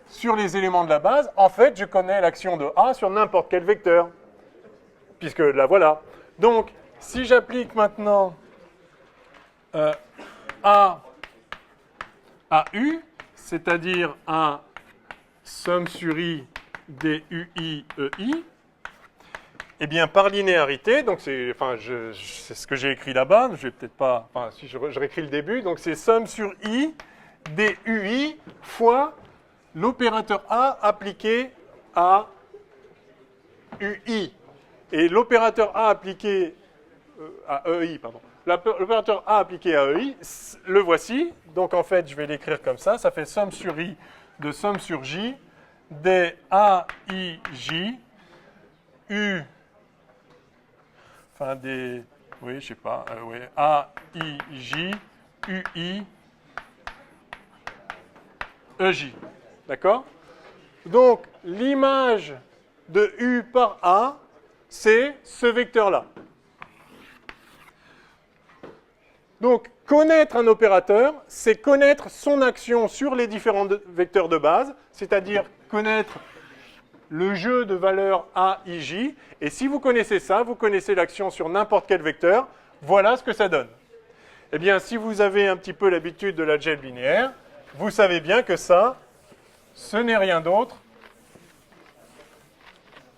sur les éléments de la base, en fait, je connais l'action de A sur n'importe quel vecteur, puisque la voilà. Donc, si j'applique maintenant A à U, c'est-à-dire à somme sur I des UI EI, eh bien, par linéarité, donc c'est ce que j'ai écrit là-bas, je vais peut-être pas, si je réécris le début, donc c'est somme sur I des UI fois l'opérateur A appliqué à UI. Et l'opérateur A appliqué à EI, pardon. L'opérateur A appliqué à EI, le voici. Donc en fait, je vais l'écrire comme ça. Ça fait somme sur I de somme sur J des AIJ U, enfin des, oui, je sais pas, oui, AIJ UI EJ. D'accord ? Donc, l'image de U par A, c'est ce vecteur-là. Donc, connaître un opérateur, c'est connaître son action sur les différents vecteurs de base, c'est-à-dire connaître le jeu de valeurs A, I, J. Et si vous connaissez ça, vous connaissez l'action sur n'importe quel vecteur, voilà ce que ça donne. Eh bien, si vous avez un petit peu l'habitude de l'algèbre linéaire, vous savez bien que ça, ce n'est rien d'autre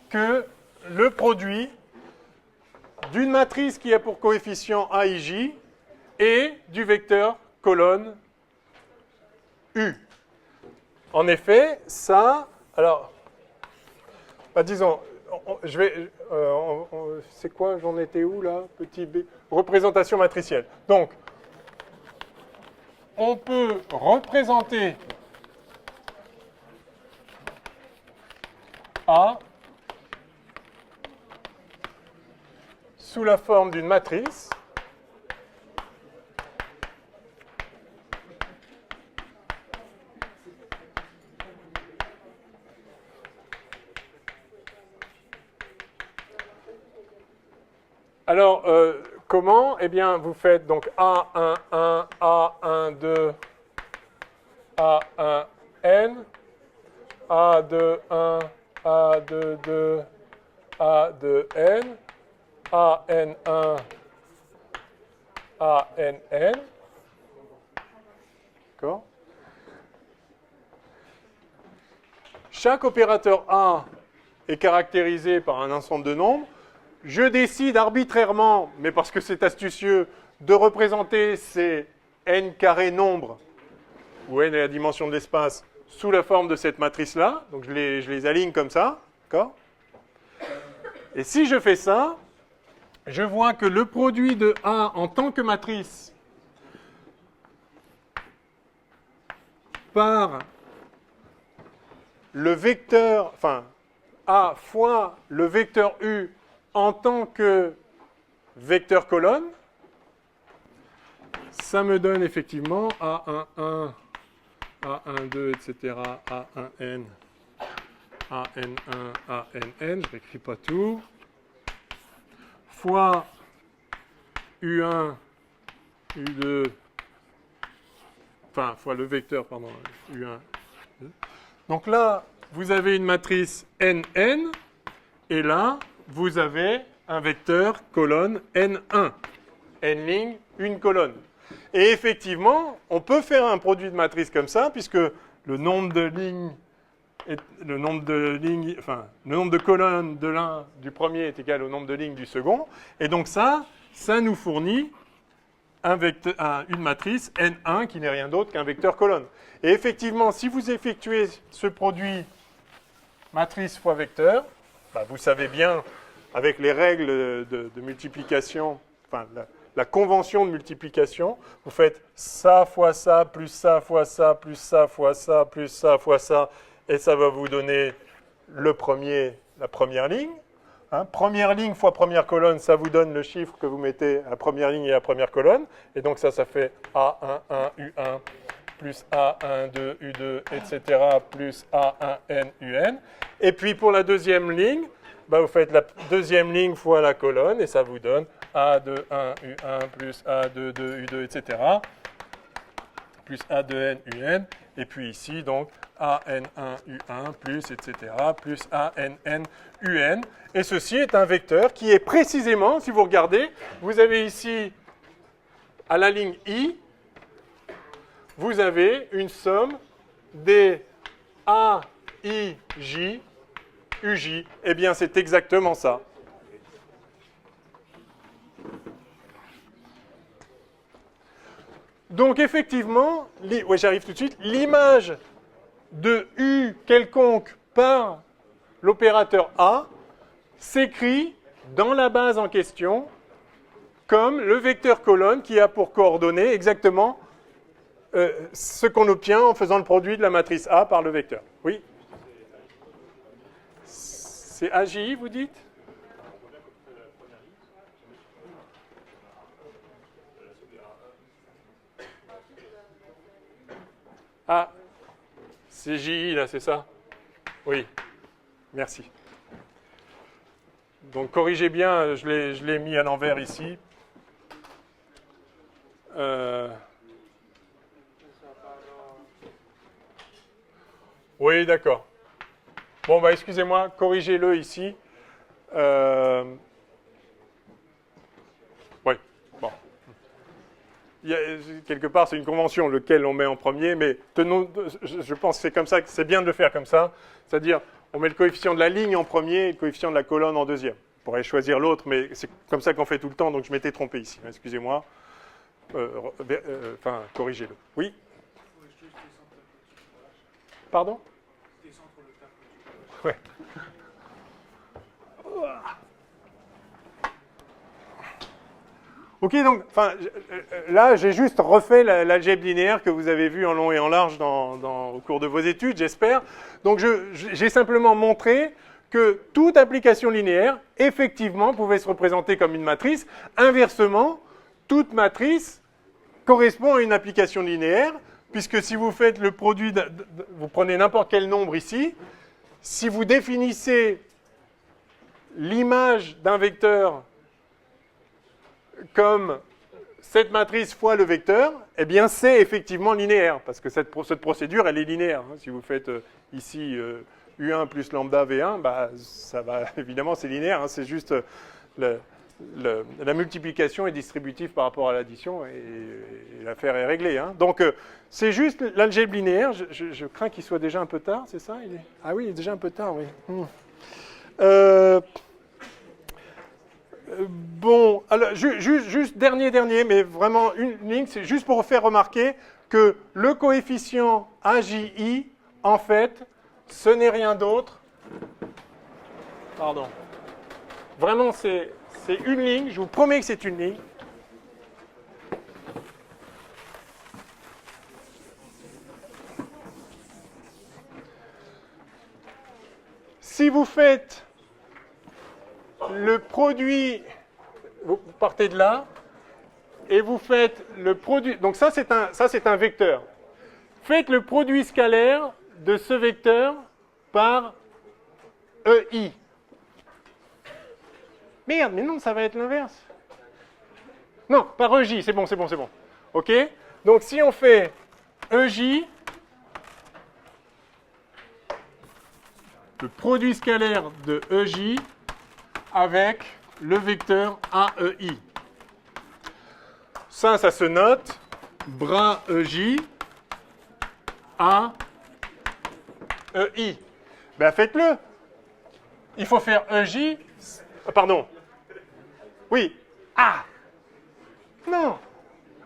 que le produit d'une matrice qui a pour coefficient AIJ et du vecteur colonne U. En effet, ça, alors, disons, c'est quoi, j'en étais où là, petit b, représentation matricielle. Donc, on peut représenter A sous la forme d'une matrice Alors, comment? Eh bien, vous faites donc A1, 1, A1, 2, A1, N, A2, 1, A2, 2, A2, N, AN1, ANN. D'accord? Chaque opérateur A est caractérisé par un ensemble de nombres. Je décide arbitrairement, mais parce que c'est astucieux, de représenter ces n carrés nombres, où n est la dimension de l'espace, sous la forme de cette matrice-là. Donc je les aligne comme ça. D'accord? Et si je fais ça, je vois que le produit de A en tant que matrice par le vecteur, enfin, A fois le vecteur U en tant que vecteur colonne, ça me donne effectivement A11, A12, etc., A1n, AN1, ANN, je n'écris pas tout, fois U1, U2, enfin, fois le vecteur, pardon, U1. Donc là, vous avez une matrice NN, et là, vous avez un vecteur colonne N1. N ligne, une colonne. Et effectivement, on peut faire un produit de matrice comme ça, puisque le nombre de lignes, le nombre de colonnes de l'un du premier est égal au nombre de lignes du second. Et donc ça nous fournit une matrice N1 qui n'est rien d'autre qu'un vecteur colonne. Et effectivement, si vous effectuez ce produit matrice fois vecteur, vous savez bien, avec les règles de multiplication, enfin la convention de multiplication, vous faites ça fois ça, plus ça fois ça, plus ça fois ça, plus ça fois ça, et ça va vous donner la première ligne. Première ligne fois première colonne, ça vous donne le chiffre que vous mettez à première ligne et à première colonne. Et donc ça fait A1, 1, U1, plus A1, 2, U2, etc., plus A1, N, UN. Et puis pour la deuxième ligne, vous faites la deuxième ligne fois la colonne, et ça vous donne A2, 1, U1, plus A2, 2, U2, etc., plus A2N, UN. Et puis ici, donc, AN1, U1, plus, etc., plus ANN, UN. Et ceci est un vecteur qui est précisément, si vous regardez, vous avez ici, à la ligne I, vous avez une somme des A, I, J, UJ. Eh bien, c'est exactement ça. Donc, effectivement, j'arrive tout de suite, l'image de U quelconque par l'opérateur A s'écrit dans la base en question comme le vecteur colonne qui a pour coordonnées exactement ce qu'on obtient en faisant le produit de la matrice A par le vecteur. Oui? C'est AJI, vous dites? Ah, c'est JI là, c'est ça? Oui, merci. Donc corrigez bien, je l'ai mis à l'envers ici. Oui, d'accord. Bon, excusez-moi, corrigez-le ici. Oui, bon. Quelque part, c'est une convention, lequel on met en premier, mais je pense que c'est comme ça, que c'est bien de le faire comme ça. C'est-à-dire, on met le coefficient de la ligne en premier et le coefficient de la colonne en deuxième. On pourrait choisir l'autre, mais c'est comme ça qu'on fait tout le temps, donc je m'étais trompé ici. Excusez-moi. Corrigez-le. Oui? Pardon? Ouais. Ok, donc, là, j'ai juste refait l'algèbre linéaire que vous avez vu en long et en large au cours de vos études, j'espère. Donc, j'ai simplement montré que toute application linéaire, effectivement, pouvait se représenter comme une matrice. Inversement, toute matrice correspond à une application linéaire, puisque si vous faites le produit, vous prenez n'importe quel nombre ici, si vous définissez l'image d'un vecteur comme cette matrice fois le vecteur, eh bien c'est effectivement linéaire, parce que cette procédure, elle est linéaire. Si vous faites ici U1 plus lambda V1, bah, ça va, évidemment c'est linéaire, c'est juste la multiplication est distributive par rapport à l'addition et l'affaire est réglée. Donc c'est juste l'algèbre linéaire, je crains qu'il soit déjà un peu tard, c'est ça? Ah oui, il est déjà un peu tard, oui. Bon, alors, juste dernier, mais vraiment une ligne, c'est juste pour vous faire remarquer que le coefficient AJI, en fait, ce n'est rien d'autre. Pardon. Vraiment, c'est une ligne, je vous promets que c'est une ligne. Si vous faites le produit, vous partez de là, et vous faites le produit, donc ça c'est un vecteur. Faites le produit scalaire de ce vecteur par EI. Merde, mais non, ça va être l'inverse. Non, par EJ, c'est bon. OK? Donc si on fait EJ, le produit scalaire de EJ avec le vecteur AEI. Ça se note, bras EJ, AEI. Ben faites-le. Il faut faire EJ, pardon. Oui. Ah. Non.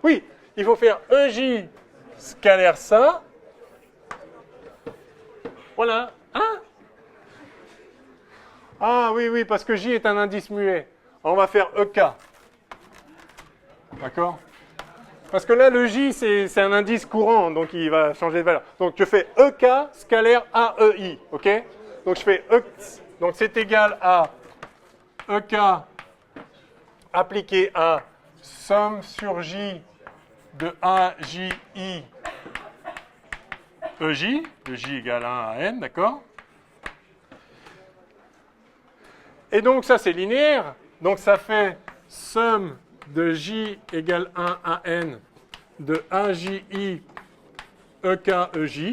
Oui, il faut faire EJ scalaire ça. Voilà. Hein? Ah oui, parce que J est un indice muet. On va faire EK. D'accord? Parce que là, le J, c'est un indice courant, donc il va changer de valeur. Donc je fais EK scalaire AEI. OK? Donc je fais E. Donc c'est égal à EK appliqué à somme sur J de AJI EJ, de J égale 1 à N, d'accord? Et donc ça c'est linéaire, donc ça fait somme de J égale 1 à N de AJI EK EJ.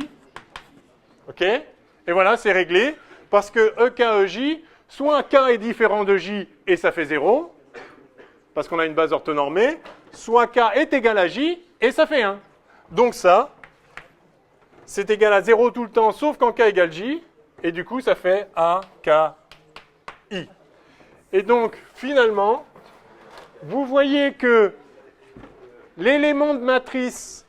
OK? Et voilà, c'est réglé, parce que EK EJ, soit K est différent de J et ça fait 0, parce qu'on a une base orthonormée, soit K est égal à J et ça fait 1. Donc ça, c'est égal à 0 tout le temps, sauf quand K égale J, et du coup ça fait AKI. Et donc, finalement, vous voyez que l'élément de matrice,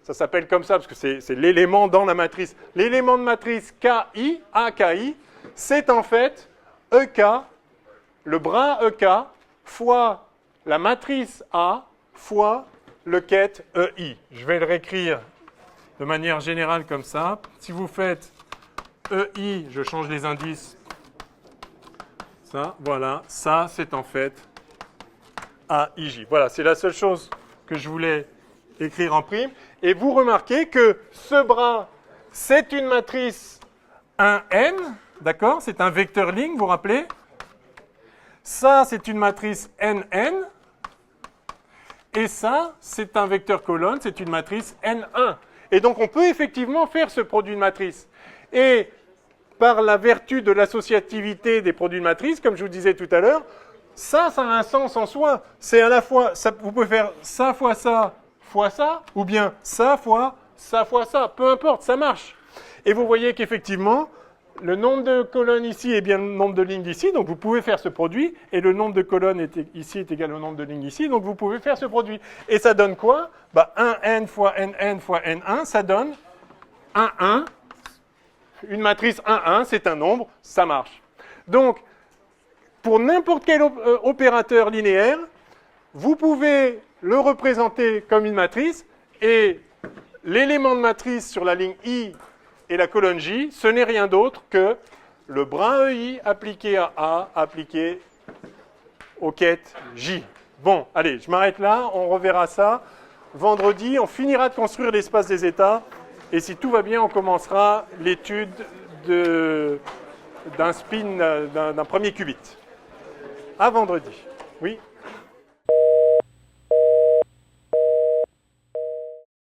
ça s'appelle comme ça parce que c'est l'élément dans la matrice, l'élément de matrice KI, AKI, c'est en fait EK, le bras EK, fois la matrice A, fois le ket EI. Je vais le réécrire de manière générale comme ça. Si vous faites EI, je change les indices. Ça, voilà, ça c'est en fait AIJ. Voilà, c'est la seule chose que je voulais écrire en prime. Et vous remarquez que ce bras, c'est une matrice 1n, d'accord? C'est un vecteur ligne, vous vous rappelez? Ça, c'est une matrice nn. Et ça, c'est un vecteur colonne, c'est une matrice n1. Et donc, on peut effectivement faire ce produit de matrice. Et par la vertu de l'associativité des produits de matrice, comme je vous disais tout à l'heure, ça a un sens en soi. C'est à la fois, ça, vous pouvez faire ça fois ça, ou bien ça fois ça. Peu importe, ça marche. Et vous voyez qu'effectivement, le nombre de colonnes ici est bien le nombre de lignes d'ici, donc vous pouvez faire ce produit, et le nombre de colonnes ici est égal au nombre de lignes ici, donc vous pouvez faire ce produit. Et ça donne quoi? 1n fois nn fois n1, ça donne 1,1. Une matrice 1,1, c'est un nombre, ça marche. Donc, pour n'importe quel opérateur linéaire, vous pouvez le représenter comme une matrice, et l'élément de matrice sur la ligne I et la colonne J, ce n'est rien d'autre que le bras EI appliqué à A, appliqué au ket J. Bon, allez, je m'arrête là, on reverra ça. Vendredi, on finira de construire l'espace des états. Et si tout va bien, on commencera l'étude d'un spin, d'un premier qubit. À vendredi. Oui ?